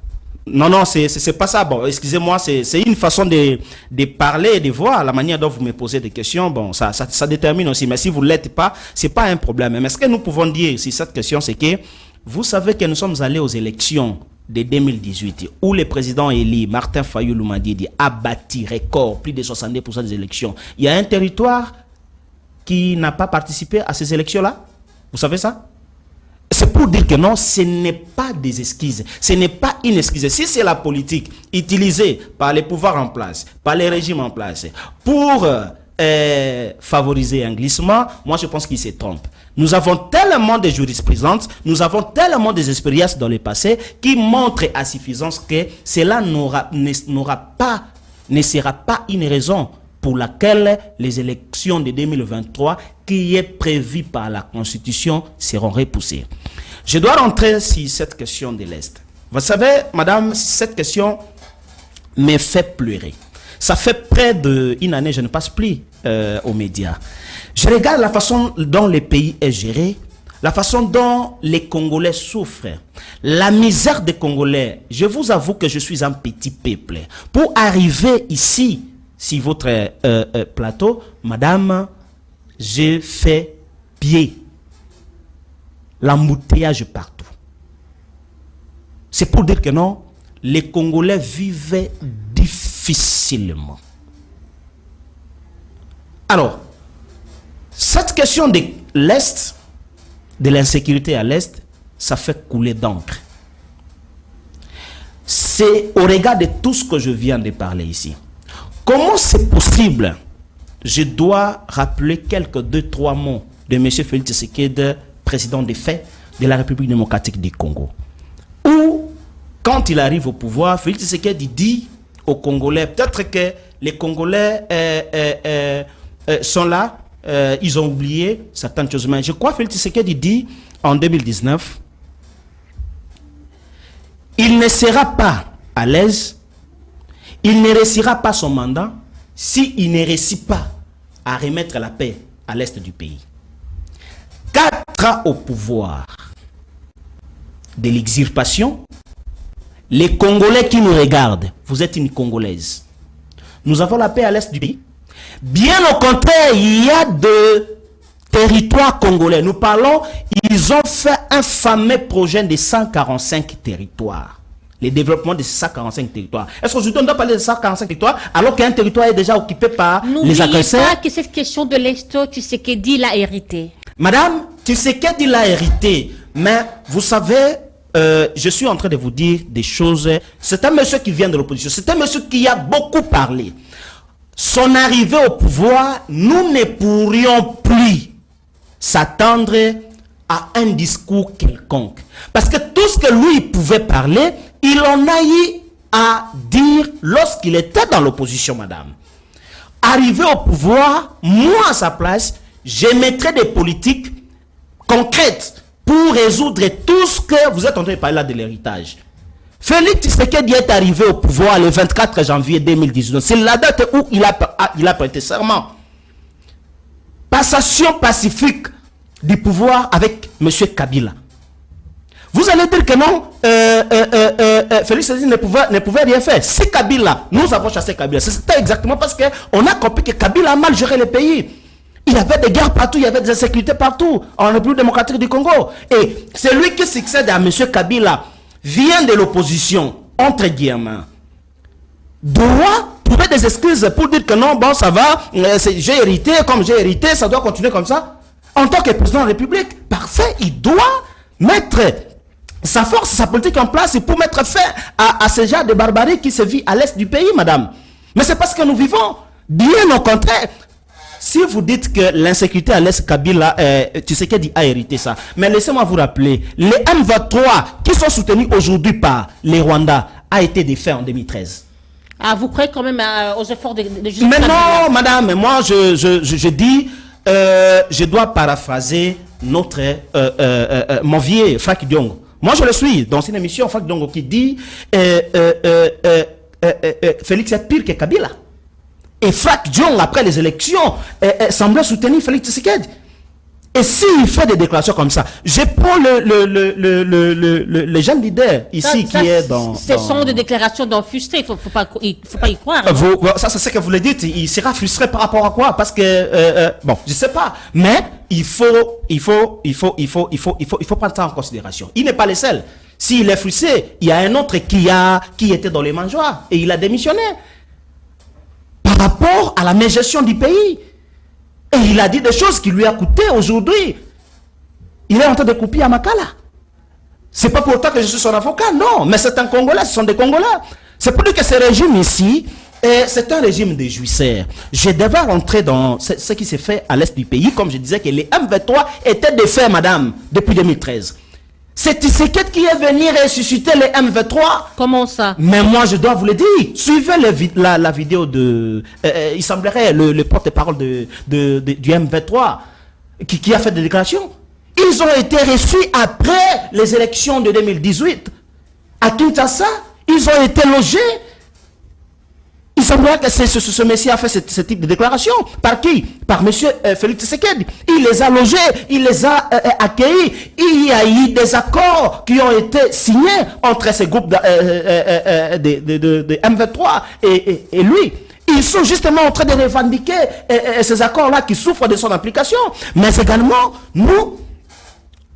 Non, c'est pas ça. Bon, excusez-moi, c'est une façon de parler et de voir la manière dont vous me posez des questions. Bon, ça détermine aussi. Mais si vous ne l'êtes pas, c'est pas un problème. Mais ce que nous pouvons dire sur cette question, c'est que vous savez que nous sommes allés aux élections de 2018 où le président élu, Martin Fayoulou Madidi, a battu record, plus de 70% des élections. Il y a un territoire qui n'a pas participé à ces élections-là. Vous savez ça? C'est pour dire que non, ce n'est pas des excuses. Ce n'est pas une excuse. Si c'est la politique utilisée par les pouvoirs en place, par les régimes en place, pour favoriser un glissement, moi je pense qu'il se trompe. Nous avons tellement de jurisprudence, nous avons tellement des expériences dans le passé qui montrent à suffisance que cela ne sera pas une raison pour laquelle les élections de 2023 qui est prévue par la Constitution seront repoussées. Je dois rentrer sur cette question de l'Est. Vous savez, madame, cette question me fait pleurer. Ça fait près d'une année, je ne passe plus aux médias. Je regarde la façon dont le pays est géré, la façon dont les Congolais souffrent, la misère des Congolais. Je vous avoue que je suis un petit peuple. Pour arriver ici, sur votre plateau, madame, j'ai fait pied. L'embouteillage partout. C'est pour dire que non, les Congolais vivaient difficilement. Alors, cette question de l'Est, de l'insécurité à l'Est, ça fait couler d'encre. C'est au regard de tout ce que je viens de parler ici. Comment c'est possible? Je dois rappeler quelques 2-3 mots de M. Félix Tshisekedi, président des faits de la République démocratique du Congo. Où, quand il arrive au pouvoir, Félix Tshisekedi dit aux Congolais, peut-être que les Congolais sont là, ils ont oublié certaines choses. Mais je crois que Félix Tshisekedi dit en 2019, il ne sera pas à l'aise, il ne réussira pas son mandat s'il ne réussit pas à remettre la paix à l'est du pays. 4 ans au pouvoir de l'exurbation, les Congolais qui nous regardent, vous êtes une Congolaise. Nous avons la paix à l'est du pays. Bien au contraire, il y a de territoires congolais. Nous parlons, ils ont fait un fameux projet de 145 territoires. Le développement de 145 territoires. Est-ce qu'aujourd'hui on doit parler de 145 territoires alors qu'un territoire est déjà occupé par les agresseurs? N'oubliez pas que cette question de l'Est, Tshisekedi l'a hérité. Madame, Tshisekedi l'a hérité. Mais vous savez, je suis en train de vous dire des choses. C'est un monsieur qui vient de l'opposition. C'est un monsieur qui a beaucoup parlé. Son arrivée au pouvoir, nous ne pourrions plus s'attendre à un discours quelconque. Parce que tout ce que lui pouvait parler, il en a eu à dire lorsqu'il était dans l'opposition, madame. Arrivé au pouvoir, moi à sa place, je mettrais des politiques concrètes pour résoudre tout ce que vous êtes en train de parler là de l'héritage. Félix Tshisekedi est arrivé au pouvoir le 24 janvier 2019. C'est la date où il a prêté serment. Passation pacifique du pouvoir avec M. Kabila. Vous allez dire que non, Félix Tshisekedi ne pouvait rien faire. Si Kabila, nous avons chassé Kabila, c'était exactement parce qu'on a compris que Kabila a mal géré le pays. Il y avait des guerres partout, il y avait des insécurités partout, en République démocratique du Congo. Et celui qui succède à M. Kabila vient de l'opposition, entre guillemets, doit trouver des excuses pour dire que non, bon, ça va, j'ai hérité, comme j'ai hérité, ça doit continuer comme ça. En tant que président de la République, parfait, il doit mettre sa force, sa politique en place pour mettre fin à ce genre de barbarie qui se vit à l'est du pays, madame. Mais c'est parce que nous vivons, bien au contraire. Si vous dites que l'insécurité à l'est Kabila, Tshisekedi a hérité ça. Mais laissez-moi vous rappeler, les M23 qui sont soutenus aujourd'hui par les Rwandais a été défait en 2013. Ah, vous croyez quand même aux efforts de justice? Mais non, madame, moi je dis, je dois paraphraser notre mon vieux Fak Diongo. Moi je le suis dans une émission Fak Diongo qui dit Félix est pire que Kabila. Et Fak Diongo, après les élections, semblait soutenir Félix Tshisekedi. Et s'il fait des déclarations comme ça, je prends le jeune leader ici qui est dans... Ce sont des déclarations d'un frustré, il ne faut pas y croire. Ça, c'est ce que vous le dites, il sera frustré par rapport à quoi? Parce que, bon, je ne sais pas, mais il faut prendre ça en considération. Il n'est pas le seul. S'il est frustré, il y a un autre qui était dans les mangeoires et il a démissionné. Par rapport à la mégestion du pays. Et il a dit des choses qui lui a coûté aujourd'hui. Il est en train de couper à Makala. C'est pas pour autant que je suis son avocat, non. Mais c'est un Congolais, ce sont des Congolais. C'est pour dire que ce régime ici, c'est un régime de jouisseurs. Je devais rentrer dans ce qui s'est fait à l'est du pays, comme je disais que les M23 étaient défaits, madame, depuis 2013. C'est Tshisekedi qui est venu ressusciter les M23. Comment ça? Mais moi, je dois vous le dire. Suivez la vidéo de... il semblerait le porte-parole du M23 qui a fait des déclarations. Ils ont été reçus après les élections de 2018. À Kinshasa, ils ont été logés. Il semblerait que ce monsieur a fait ce type de déclaration. Par qui? Par M. Félix Tshisekedi. Il les a logés, il les a accueillis. Il y a eu des accords qui ont été signés entre ces groupes de M23 et lui. Ils sont justement en train de revendiquer ces accords-là qui souffrent de son application. Mais également, nous,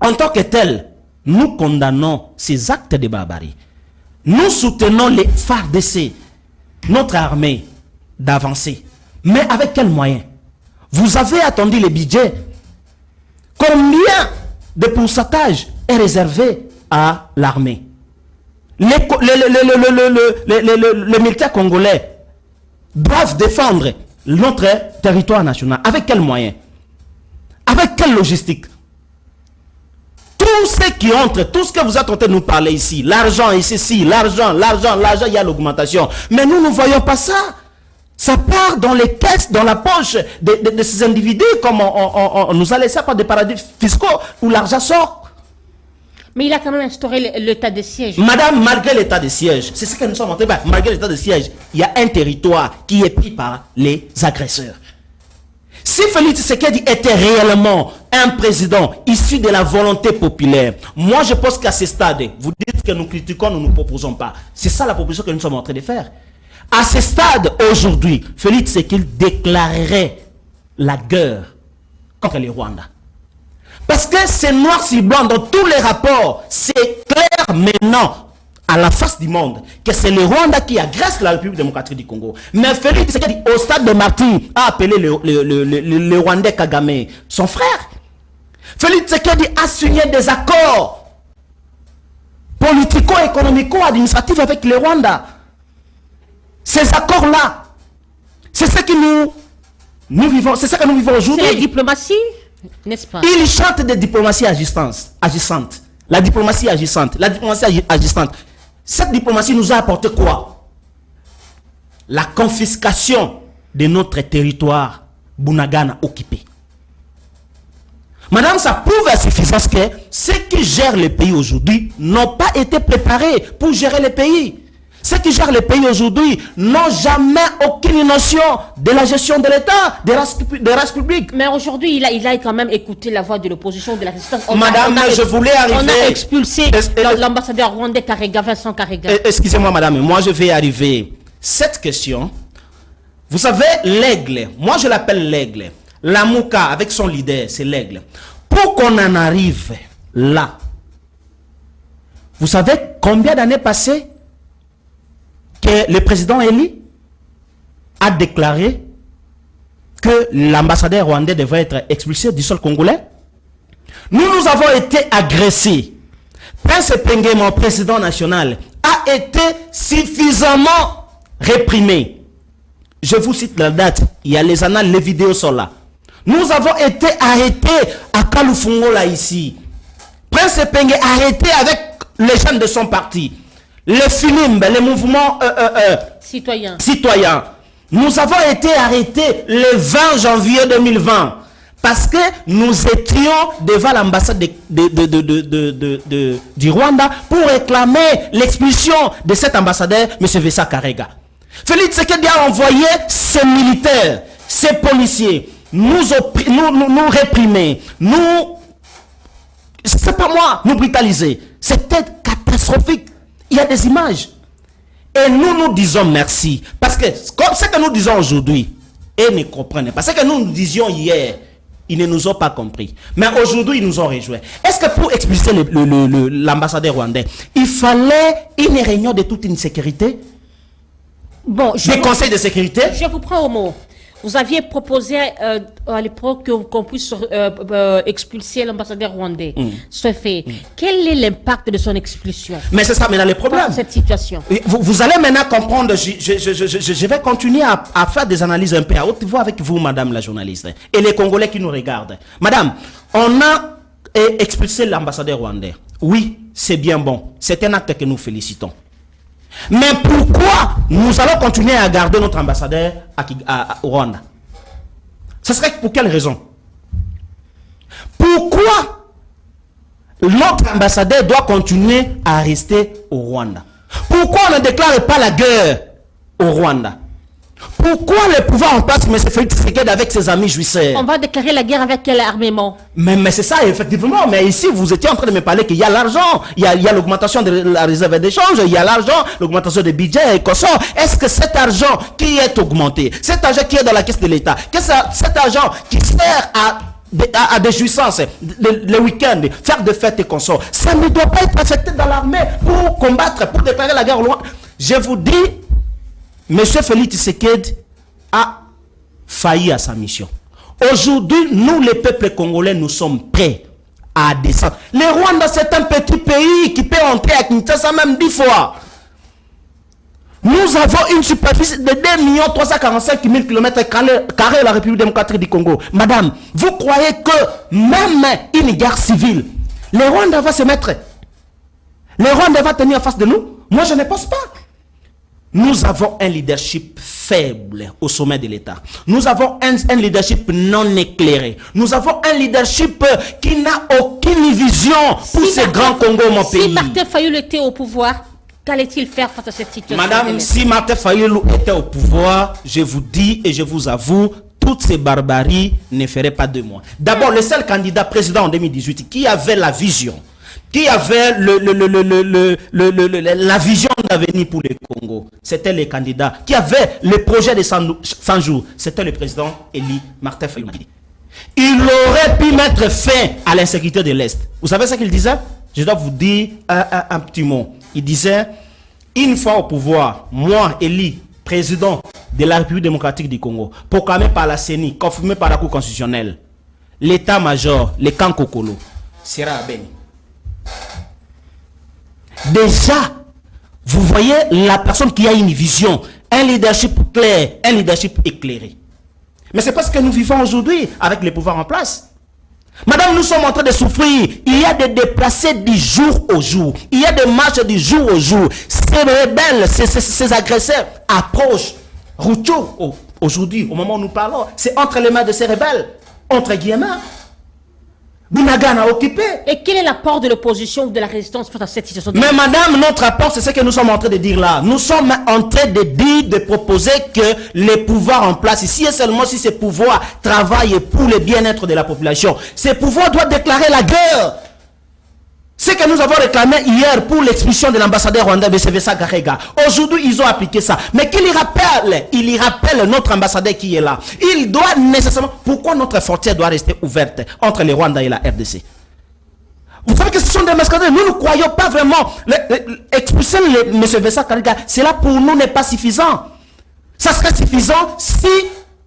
en tant que tels, nous condamnons ces actes de barbarie. Nous soutenons les FARDC, notre armée, d'avancer. Mais avec quels moyens? Vous avez attendu le budget. Combien de pourcentage est réservé à l'armée? Les militaires congolais doivent défendre notre territoire national. Avec quels moyens? Avec quelle logistique? Tout ce qui entre, tout ce que vous êtes en train de nous parler ici, l'argent ici, l'argent, il y a l'augmentation. Mais nous ne voyons pas ça. Ça part dans les caisses, dans la poche de ces individus, comme on nous a laissé par des paradis fiscaux où l'argent sort. Mais il a quand même instauré l'état de siège. Madame, malgré l'état de siège, c'est ce que nous sommes en train de faire. Malgré l'état de siège, il y a un territoire qui est pris par les agresseurs. Si Félix Tshisekedi était réellement un président issu de la volonté populaire. Moi, je pense qu'à ce stade, vous dites que nous critiquons, nous ne proposons pas. C'est ça la proposition que nous sommes en train de faire. À ce stade, aujourd'hui, Félix Tshisekedi déclarerait la guerre contre le Rwanda. Parce que c'est noir sur blanc dans tous les rapports. C'est clair maintenant, à la face du monde, que c'est le Rwanda qui agresse la République démocratique du Congo. Mais Félix Tshisekedi, au stade de Martyr, a appelé le Rwandais Kagame son frère. Félix Tshisekedi a signé des accords politico-économico-administratifs avec le Rwanda. Ces accords-là, c'est ce que nous vivons, c'est ce que nous vivons aujourd'hui. C'est la diplomatie, n'est-ce pas? Il chante des diplomaties agissantes. La diplomatie agissante. La diplomatie agissante. Cette diplomatie nous a apporté quoi? La confiscation de notre territoire Bunagana occupé. Madame, ça prouve à suffisance que ceux qui gèrent le pays aujourd'hui n'ont pas été préparés pour gérer le pays. Ceux qui gèrent le pays aujourd'hui n'ont jamais aucune notion de la gestion de l'État, des races publiques. Mais aujourd'hui, il a quand même écouté la voix de l'opposition, de la résistance. Madame, je voulais arriver... On a expulsé l'ambassadeur rwandais Karega, Vincent Karega. Excusez-moi, madame, moi je vais arriver. Cette question, vous savez, l'aigle, moi je l'appelle l'aigle. La Mouka, avec son leader, c'est l'aigle. Pour qu'on en arrive là, vous savez combien d'années passées que le président Eli a déclaré que l'ambassadeur rwandais devrait être expulsé du sol congolais? Nous avons été agressés. Prince Penge, mon président national, a été suffisamment réprimé. Je vous cite la date. Il y a les annales, les vidéos sont là. Nous avons été arrêtés à Kalufungo là ici. Prince Penge arrêté avec les jeunes de son parti. Les FILIMB, les mouvements citoyens. Nous avons été arrêtés le 20 janvier 2020 parce que nous étions devant l'ambassade du Rwanda pour réclamer l'expulsion de cet ambassadeur, M. Vincent Karega. Félix Tshisekedi a envoyé ses militaires, ses policiers, nous réprimer, c'est pas moi, nous brutaliser. C'était catastrophique. Il y a des images. Et nous disons merci. Parce que comme ce que nous disons aujourd'hui, ils ne comprennent pas. Ce que nous disions hier, ils ne nous ont pas compris. Mais aujourd'hui, ils nous ont rejoints. Est-ce que pour expulser l'ambassadeur rwandais, il fallait une réunion de toute une sécurité? Bon, des conseils de sécurité? Je vous prends au mot. Vous aviez proposé à l'époque qu'on puisse expulser l'ambassadeur rwandais. Ce fait. Quel est l'impact de son expulsion? Mais c'est ça maintenant le problème. Dans cette situation. Vous allez maintenant comprendre. Je vais continuer à faire des analyses un peu à haute voix avec vous, madame la journaliste, et les Congolais qui nous regardent. Madame, on a expulsé l'ambassadeur rwandais. Oui, c'est bien bon. C'est un acte que nous félicitons. Mais pourquoi nous allons continuer à garder notre ambassadeur au Rwanda? Ce serait pour quelle raison? Pourquoi notre ambassadeur doit continuer à rester au Rwanda? Pourquoi on ne déclare pas la guerre au Rwanda? Pourquoi le pouvoir en place, M. Félix Tshisekedi avec ses amis jouisseurs? On va déclarer la guerre avec quel armement? Mais c'est ça, effectivement. Mais ici, vous étiez en train de me parler qu'il y a l'argent, il y a l'augmentation de la réserve d'échange, il y a l'argent, l'augmentation des budgets et consorts. Est-ce que cet argent qui est augmenté, cet argent qui est dans la caisse de l'État, cet argent qui sert à des jouissances, le week-end, faire des fêtes et consorts, ça ne doit pas être affecté dans l'armée pour combattre, pour déclarer la guerre au Rwanda? Je vous dis, M. Félix Tshisekedi a failli à sa mission. Aujourd'hui, nous, les peuples congolais, nous sommes prêts à descendre. Le Rwanda, c'est un petit pays qui peut entrer à Kinshasa même 10 fois. Nous avons une superficie de 2 345 000 km² la République démocratique du Congo. Madame, vous croyez que même une guerre civile, le Rwanda va se mettre, le Rwanda va tenir en face de nous? Moi, je ne pense pas. Nous avons un leadership faible au sommet de l'État. Nous avons un leadership non éclairé. Nous avons un leadership qui n'a aucune vision pour ce grand Congo, mon pays. Si Martin Fayulu était au pouvoir, qu'allait-il faire face à cette situation? Madame, si Martin Fayulu était au pouvoir, je vous dis et je vous avoue, toutes ces barbaries ne feraient pas 2 mois. D'abord, le seul candidat président en 2018 qui avait la vision, qui avait la vision d'avenir pour le Congo, c'était le candidat qui avait le projet de 100 jours, c'était le président Eli Martin Fayulu. Il aurait pu mettre fin à l'insécurité de l'Est. Vous savez ce qu'il disait? Je dois vous dire un petit mot. Il disait, une fois au pouvoir, moi, Eli, président de la République démocratique du Congo, proclamé par la CENI, confirmé par la Cour constitutionnelle, l'état-major, le camp Kokolo, sera à Beni. Déjà, vous voyez la personne qui a une vision, un leadership clair, un leadership éclairé. Mais c'est parce que nous vivons aujourd'hui avec les pouvoirs en place. Madame, nous sommes en train de souffrir. Il y a des déplacés du jour au jour. Il y a des marches du jour au jour. Ces rebelles, ces agresseurs approchent. Roucho, aujourd'hui, au moment où nous parlons, c'est entre les mains de ces rebelles. Entre guillemets. Bunagana a occupé. Et quel est l'apport de l'opposition ou de la résistance face à cette situation? Mais madame, notre apport, c'est ce que nous sommes en train de dire là. Nous sommes en train de dire, de proposer que les pouvoirs en place, ici et seulement si ces pouvoirs travaillent pour le bien-être de la population, ces pouvoirs doivent déclarer la guerre. Ce que nous avons réclamé hier pour l'expulsion de l'ambassadeur rwandais M. Vessa Garega. Aujourd'hui, ils ont appliqué ça. Mais qu'il y rappelle notre ambassadeur qui est là. Il doit nécessairement... Pourquoi notre frontière doit rester ouverte entre le Rwanda et la RDC? Vous savez que ce sont des mascarades. Nous ne croyons pas vraiment. Expulser M. Vessa Garega, cela pour nous n'est pas suffisant. Ça serait suffisant si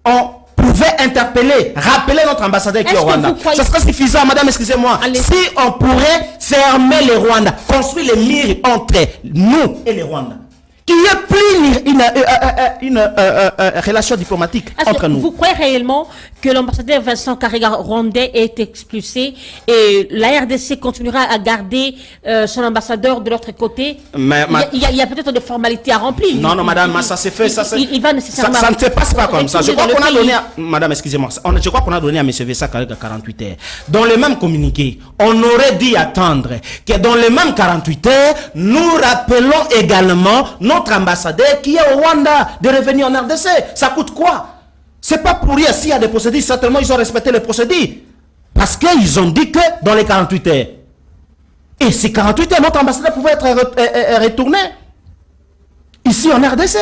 on pouvait interpeller, rappeler notre ambassadeur qui est au Rwanda. Ça serait suffisant, madame, excusez-moi. Si on pourrait fermer les Rwandais, construire les murs entre nous et les Rwandais, qu'il n'y ait plus une relation diplomatique entre nous. Vous croyez réellement que l'ambassadeur Vincent Karega rwandais est expulsé et la RDC continuera à garder son ambassadeur de l'autre côté? Il y a peut-être des formalités à remplir. Non, non, madame, ça s'est fait. Il va nécessairement... Ça ne se passe pas comme ça. Je crois qu'on a donné... Madame, excusez-moi. Je crois qu'on a donné à M. Vessa Karega 48 heures. Dans le même communiqué, on aurait dû attendre que dans les mêmes 48 heures, nous rappelons également notre ambassadeur qui est au Rwanda de revenir en RDC. Ça coûte quoi? C'est pas pour rien. S'il y a des procédures, certainement ils ont respecté les procédures. Parce qu'ils ont dit que dans les 48 heures. Et ces 48 heures, notre ambassadeur pouvait être retourné ici en RDC.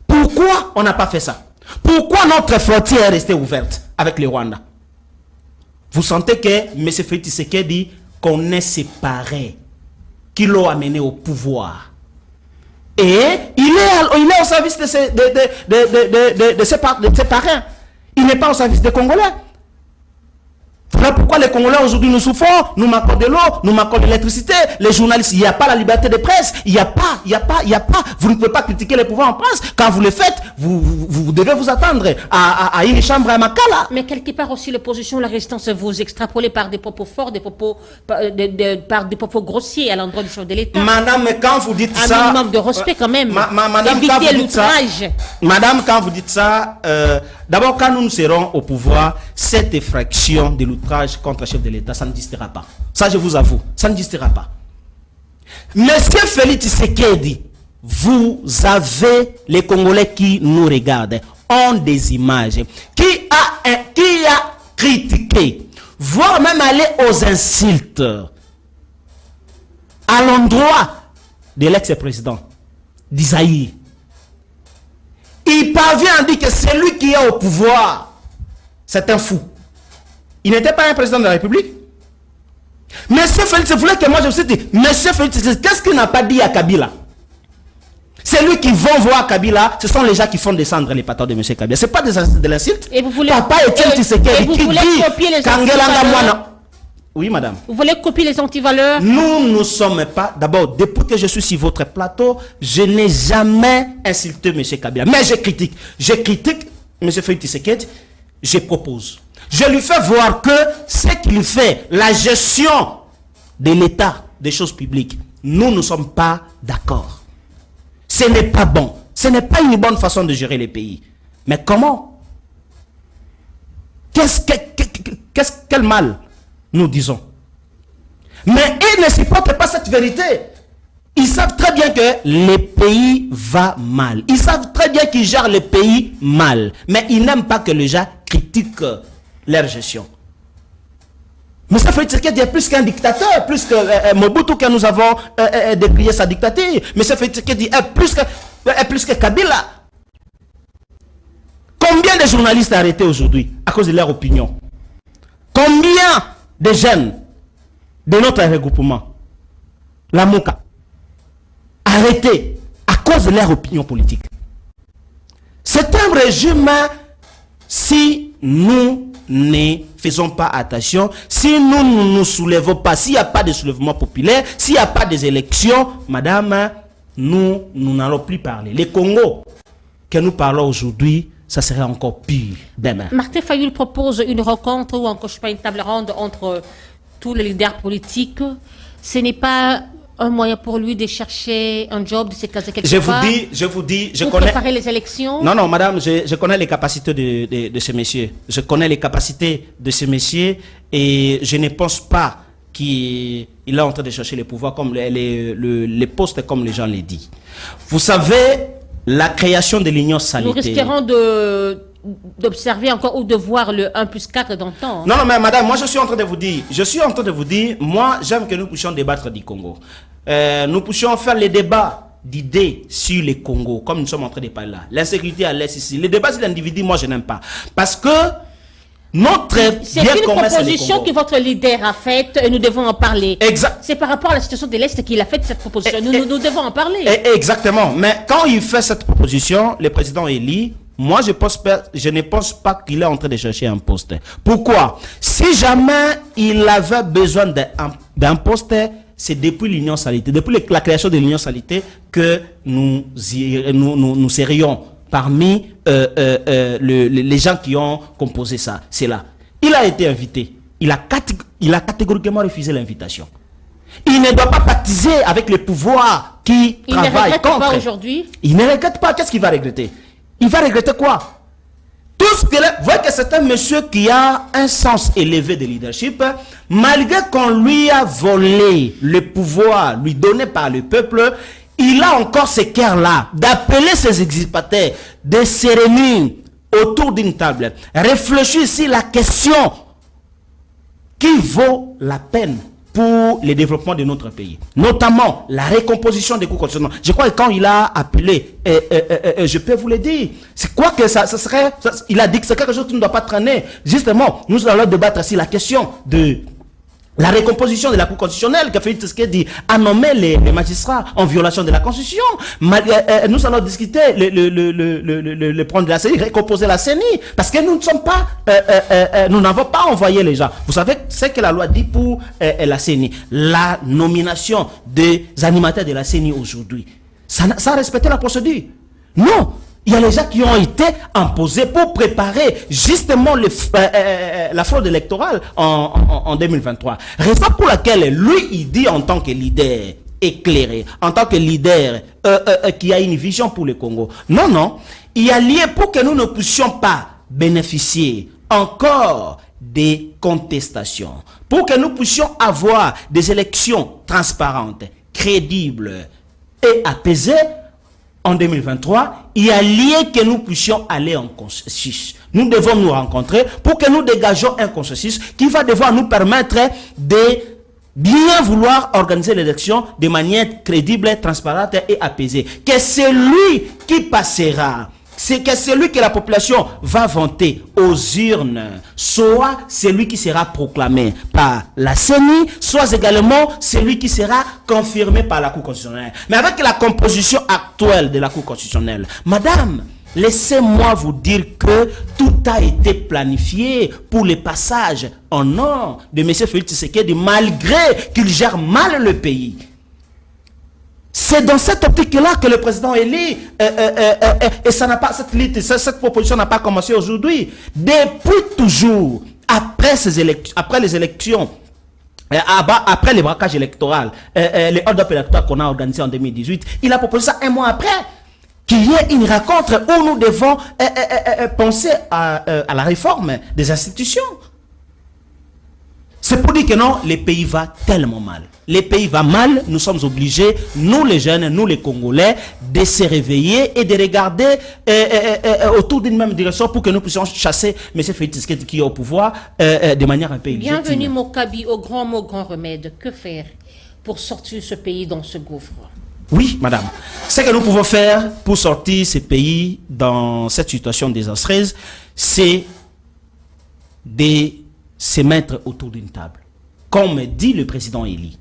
Pourquoi on n'a pas fait ça? Pourquoi notre frontière est restée ouverte avec le Rwanda? Vous sentez que M. Félix Tshisekedi qu'on est séparé, qui l'ont amené au pouvoir. Et il est au service de ses parrains. Il n'est pas au service des Congolais. Voilà pourquoi les Congolais aujourd'hui nous souffrons, nous manquons de l'eau, nous manquons de l'électricité, les journalistes, il n'y a pas la liberté de presse, il n'y a pas, vous ne pouvez pas critiquer les pouvoirs en place. Quand vous le faites, vous devez vous attendre à une chambre à Makala. Mais quelque part aussi l'opposition, la résistance, vous extrapolez par des propos forts, par des propos grossiers à l'endroit du chef de l'État. Madame, quand vous dites ça... Un minimum de respect quand même. Madame, éviter l'outrage. Madame, quand vous dites ça, d'abord quand nous serons au pouvoir, cette effraction de l'outrage contre le chef de l'État, ça n'existera pas. Ça, je vous avoue, ça n'existera pas. Monsieur Félix Tshisekedi, vous avez les Congolais qui nous regardent, ont des images, qui a critiqué, voire même aller aux insultes à l'endroit de l'ex-président d'Isaïe. Il parvient à dire que c'est lui qui est au pouvoir. C'est un fou. Il n'était pas un président de la République. Monsieur Félix voulait que moi je me dise, Monsieur Félix, qu'est-ce qu'il n'a pas dit à Kabila? C'est lui qui vont voir Kabila, ce sont les gens qui font descendre les patins de M. Kabila. Ce n'est pas de l'insulte. Et vous voulez, Papa Etienne Tshisekedi qui dit copier les Kangelanga. Oui, madame. Vous voulez copier les antivaleurs? Nous ne sommes pas... D'abord, depuis que je suis sur votre plateau, je n'ai jamais insulté M. Kabila. Mais je critique. Je critique M. Félix Tshisekedi. Je propose. Je lui fais voir que ce qu'il fait, la gestion de l'État, des choses publiques, nous ne sommes pas d'accord. Ce n'est pas bon. Ce n'est pas une bonne façon de gérer les pays. Mais comment? Quel mal nous disons? Mais il ne supporte pas cette vérité. Ils savent très bien que le pays va mal. Ils savent très bien qu'ils gèrent le pays mal. Mais ils n'aiment pas que les gens critiquent leur gestion. Mais ça fait qu'il est plus qu'un dictateur, plus que Mobutu que nous avons déplié sa dictature. Mais ça fait qu'il est plus que Kabila. Combien de journalistes arrêtés aujourd'hui à cause de leur opinion? Combien de jeunes de notre regroupement, la MOCA, arrêtés à cause de leur opinion politique? C'est un régime, si nous ne faisons pas attention, si nous ne nous soulevons pas, s'il n'y a pas de soulèvement populaire, s'il n'y a pas des élections, madame, nous n'allons plus parler. Les Congo que nous parlons aujourd'hui, ça serait encore pire demain. Martin Fayulu propose une rencontre ou encore, je sais pas, une table ronde entre tous les leaders politiques. Ce n'est pas un moyen pour lui de chercher un job, de se caser quelque part. Je vous dis, je pour connais... préparer les élections. Non, non, madame, je connais les capacités de ces messieurs. Je connais les capacités de ces messieurs et je ne pense pas qu'il est en train de chercher les pouvoirs comme les postes, comme les gens le disent. Vous savez, la création de l'union sanitaire... Nous risquerons d'observer encore ou de voir le 1+4 dans le temps. Non, non, mais madame, moi je suis en train de vous dire, moi j'aime que nous puissions débattre du Congo. Nous puissions faire les débats d'idées sur le Congo, comme nous sommes en train de parler là. L'insécurité à l'Est ici. Les débats sur l'individu, moi je n'aime pas. Parce que notre c'est une proposition que votre leader a faite et nous devons en parler. Exact. C'est par rapport à la situation de l'Est qu'il a fait cette proposition. Nous devons en parler. Exactement. Mais quand il fait cette proposition, le président élit, moi je ne pense pas qu'il est en train de chercher un poste. Pourquoi? Si jamais il avait besoin d'un poste, c'est depuis l'Union Salité, depuis la création de l'Union Salité que nous serions parmi les gens qui ont composé ça. C'est là. Il a été invité. Il a catégoriquement refusé l'invitation. Il ne doit pas pactiser avec les pouvoirs qui travaillent contre. Il ne regrette pas aujourd'hui. Il ne regrette pas. Qu'est-ce qu'il va regretter? Il va regretter quoi? Tout ce que vous voyez que c'est un monsieur qui a un sens élevé de leadership, malgré qu'on lui a volé le pouvoir lui donné par le peuple, il a encore ce cœur-là d'appeler ses exilpataires, de se réunir autour d'une table, réfléchir sur la question qui vaut la peine pour le développement de notre pays, notamment la recomposition des cours constitutionnels. Je crois que quand il a appelé, je peux vous le dire, c'est quoi que ça serait, il a dit que c'est quelque chose qui ne doit pas traîner. Justement, nous allons débattre sur la question de la recomposition de la Cour constitutionnelle, que Félix Tshisekedi a nommé les magistrats en violation de la Constitution. Nous allons discuter le prendre de la CENI, recomposer la CENI, parce que nous ne sommes pas, nous n'avons pas envoyé les gens. Vous savez ce que la loi dit pour la CENI, la nomination des animateurs de la CENI aujourd'hui. Ça a respecté la procédure? Non. Il y a les gens qui ont été imposés pour préparer justement la fraude électorale en 2023. Raison pour laquelle lui, il dit en tant que leader éclairé, en tant que leader qui a une vision pour le Congo. Non, non. Il y a lieu pour que nous ne puissions pas bénéficier encore des contestations. Pour que nous puissions avoir des élections transparentes, crédibles et apaisées. En 2023, il y a lieu que nous puissions aller en consensus. Nous devons nous rencontrer pour que nous dégageons un consensus qui va devoir nous permettre de bien vouloir organiser l'élection de manière crédible, transparente et apaisée. Que celui qui passera, c'est que celui que la population va vanter aux urnes, soit celui qui sera proclamé par la CENI, soit également celui qui sera confirmé par la Cour constitutionnelle. Mais avec la composition actuelle de la Cour constitutionnelle, madame, laissez-moi vous dire que tout a été planifié pour le passage en nom de M. Félix Tshisekedi, malgré qu'il gère mal le pays. C'est dans cette optique-là que le président élit, et ça n'a pas, cette proposition n'a pas commencé aujourd'hui. Depuis toujours, après les élections, après les braquages électoraux, les hold-up électoraux qu'on a organisés en 2018, il a proposé ça un mois après, qu'il y ait une rencontre où nous devons penser à la réforme des institutions. C'est pour dire que non, le pays va tellement mal. Le pays va mal, nous sommes obligés, nous les jeunes, nous les Congolais, de se réveiller et de regarder autour d'une même direction pour que nous puissions chasser M. Félix Tshisekedi qui est au pouvoir de manière un peu illégitime. Bienvenue Mokabi, au grand mot, grand remède. Que faire pour sortir ce pays dans ce gouffre? Oui, madame. Ce que nous pouvons faire pour sortir ce pays dans cette situation désastreuse, c'est de se mettre autour d'une table. Comme dit le président Elie.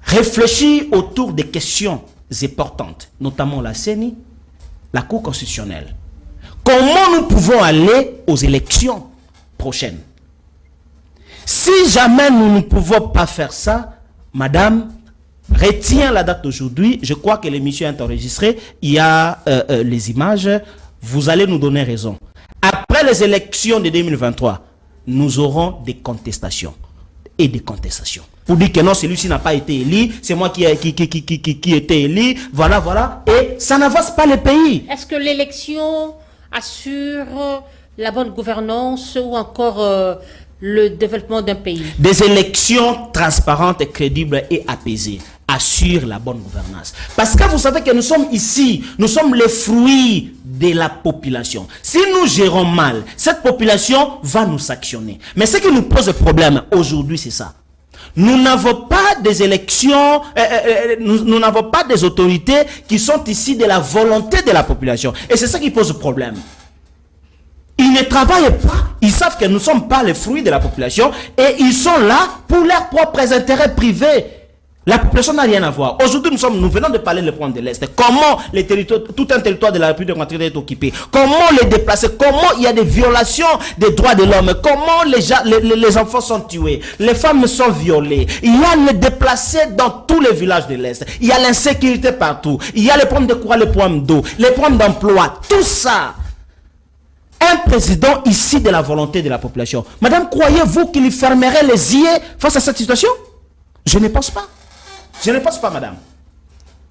Réfléchir autour des questions importantes, notamment la CENI, la Cour constitutionnelle. Comment nous pouvons aller aux élections prochaines? Si jamais nous ne pouvons pas faire ça, madame, retiens la date d'aujourd'hui. Je crois que l'émission est enregistrée. Il y a les images. Vous allez nous donner raison. Après les élections de 2023, nous aurons des contestations et des contestations. Pour dire que non, celui-ci n'a pas été élu, c'est moi qui était élu, voilà, voilà. Et ça n'avance pas le pays. Est-ce que l'élection assure la bonne gouvernance ou encore le développement d'un pays? Des élections transparentes, crédibles et apaisées assurent la bonne gouvernance. Parce que vous savez que nous sommes ici, nous sommes les fruits de la population. Si nous gérons mal, cette population va nous sanctionner. Mais ce qui nous pose problème aujourd'hui, c'est ça. Nous n'avons pas des élections, nous n'avons pas des autorités qui sont ici de la volonté de la population. Et c'est ça qui pose problème. Ils ne travaillent pas, ils savent que nous ne sommes pas les fruits de la population et ils sont là pour leurs propres intérêts privés. La population n'a rien à voir. Aujourd'hui, nous venons de parler des problèmes de l'Est. Comment les territoires, tout un territoire de la République est occupé? Comment les déplacer? Comment il y a des violations des droits de l'homme? Comment les enfants sont tués? Les femmes sont violées. Il y a les déplacés dans tous les villages de l'Est. Il y a l'insécurité partout. Il y a les problèmes de courant, les problèmes d'eau, les problèmes d'emploi. Tout ça. Un président ici de la volonté de la population. Madame, croyez-vous qu'il fermerait les yeux face à cette situation? Je ne pense pas. Je ne pense pas, madame.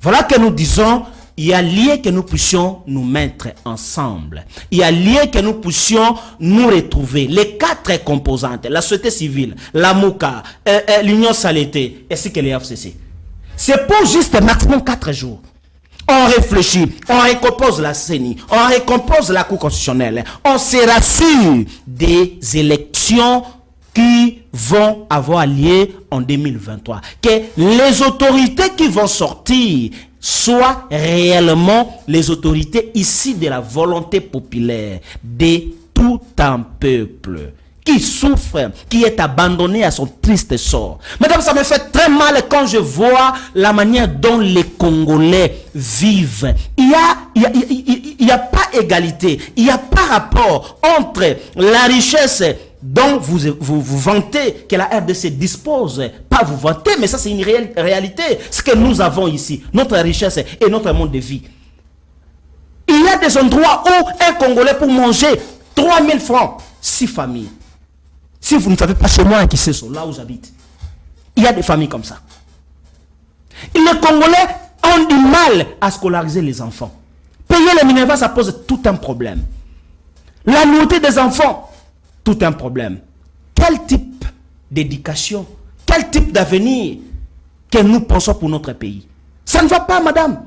Voilà que nous disons, il y a lieu que nous puissions nous mettre ensemble. Il y a lieu que nous puissions nous retrouver. Les quatre composantes, la société civile, la MOUCA, l'Union Saleté, ainsi que les FCC. C'est pour juste maximum 4 jours. On réfléchit, on recompose la CENI, on recompose la Cour constitutionnelle. On se rassure des élections qui vont avoir lieu en 2023. Que les autorités qui vont sortir soient réellement les autorités ici de la volonté populaire de tout un peuple qui souffre, qui est abandonné à son triste sort. Madame, ça me fait très mal quand je vois la manière dont les Congolais vivent. Il y a pas égalité, il n'y a pas rapport entre la richesse dont vous vantez que la RDC dispose, pas vous vantez, mais ça c'est une réalité, ce que nous avons ici, notre richesse et notre monde de vie. Il y a des endroits où un Congolais pour manger 3000 francs, 6 familles. Si vous ne savez pas chez moi qui c'est ça, là où j'habite, il y a des familles comme ça. Et les Congolais ont du mal à scolariser les enfants. Payer les Minerva, ça pose tout un problème. La nourriture des enfants, tout un problème. Quel type d'éducation, quel type d'avenir que nous pensons pour notre pays? Ça ne va pas, madame.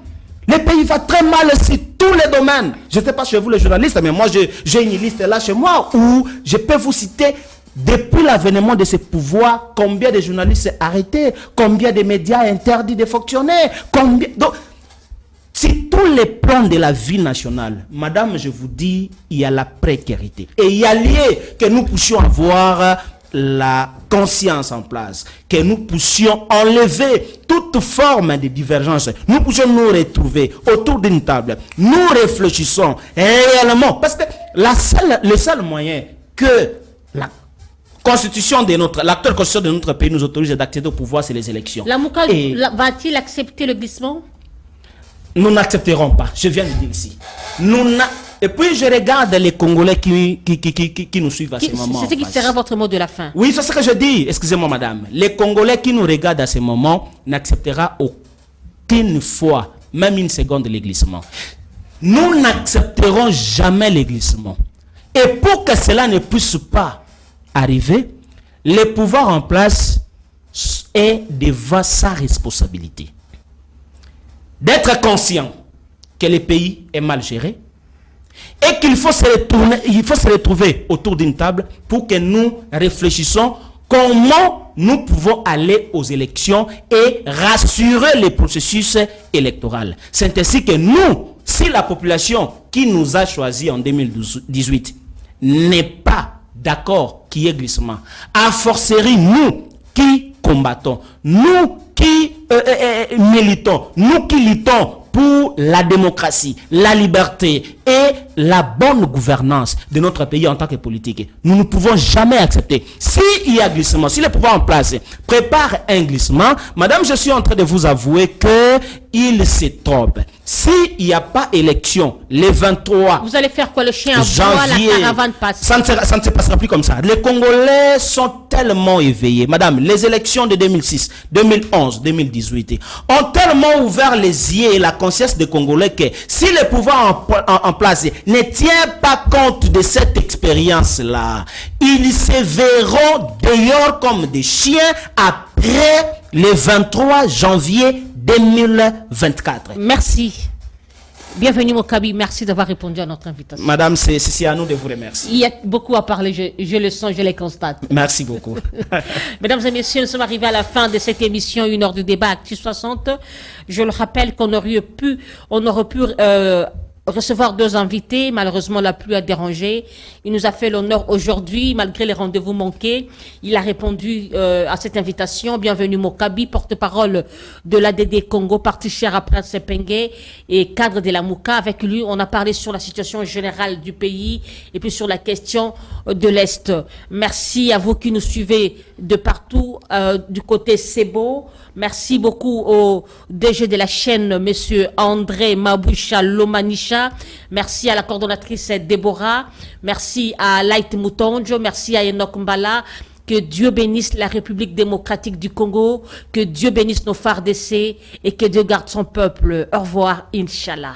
Le pays va très mal sur tous les domaines. Je ne sais pas chez vous les journalistes, mais moi j'ai une liste là chez moi où je peux vous citer depuis l'avènement de ce pouvoir, combien de journalistes arrêtés, combien de médias interdits de fonctionner, combien... Donc, sur tous les plans de la vie nationale, madame, je vous dis, il y a la précarité. Et il y a lieu que nous puissions avoir la conscience en place, que nous puissions enlever toute forme de divergence, nous puissions nous retrouver autour d'une table, nous réfléchissons réellement, parce que le seul moyen que la constitution de l'actuelle constitution de notre pays nous autorise d'accéder au pouvoir, c'est les élections. La MOUCA va-t-il accepter le glissement? Nous n'accepterons pas, je viens de dire ici. Et puis je regarde les Congolais qui nous suivent à ce moment. C'est ce qui sera votre mot de la fin. Oui, c'est ce que je dis. Excusez-moi, madame. Les Congolais qui nous regardent à ce moment n'acceptera aucune fois, même une seconde, le glissement. Nous n'accepterons jamais le glissement. Et pour que cela ne puisse pas arriver, le pouvoir en place est devant sa responsabilité. D'être conscient que le pays est mal géré et qu'il faut se retrouver autour d'une table pour que nous réfléchissions comment nous pouvons aller aux élections et rassurer le processus électoral. C'est ainsi que nous, si la population qui nous a choisis en 2018 n'est pas d'accord qu'il y ait glissement, a fortiori nous qui combattons, nous qui militons, nous qui luttons pour la démocratie, la liberté et la bonne gouvernance de notre pays en tant que politique. Nous ne pouvons jamais accepter. S'il y a glissement, si le pouvoir en place prépare un glissement, madame, je suis en train de vous avouer qu'il se trompe. S'il n'y a pas élection, le 23 Vous allez faire quoi? Le chien à janvier, bois, la caravane passe. ça ne se passera plus comme ça. Les Congolais sont tellement éveillés. Madame, les élections de 2006, 2011, 2018 ont tellement ouvert les yeux et la conscience des Congolais que si le pouvoir en place ne tient pas compte de cette expérience-là, ils se verront dehors comme des chiens après le 23 janvier 2024. Merci. Bienvenue Mokabi, merci d'avoir répondu à notre invitation. Madame, c'est à nous de vous remercier. Il y a beaucoup à parler, je le sens, je le constate. Merci beaucoup. Mesdames et messieurs, nous sommes arrivés à la fin de cette émission, 1 heure de débat Actu 60. Je le rappelle qu'on aurait pu recevoir 2 invités. Malheureusement, la pluie a dérangé. Il nous a fait l'honneur aujourd'hui, malgré les rendez-vous manqués. Il a répondu à cette invitation. Bienvenue Mokabi, porte-parole de l'ADD Congo, parti cher à Prince Pengue et cadre de la Mouka. Avec lui, on a parlé sur la situation générale du pays et puis sur la question de l'Est. Merci à vous qui nous suivez de partout, du côté Sebo. Merci beaucoup au DG de la chaîne, monsieur André Maboucha Lomanisha. Merci à la coordonnatrice Déborah. Merci à Light Moutonjo. Merci à Enoch Mbala. Que Dieu bénisse la République démocratique du Congo. Que Dieu bénisse nos FARDC et que Dieu garde son peuple. Au revoir, Inch'Allah.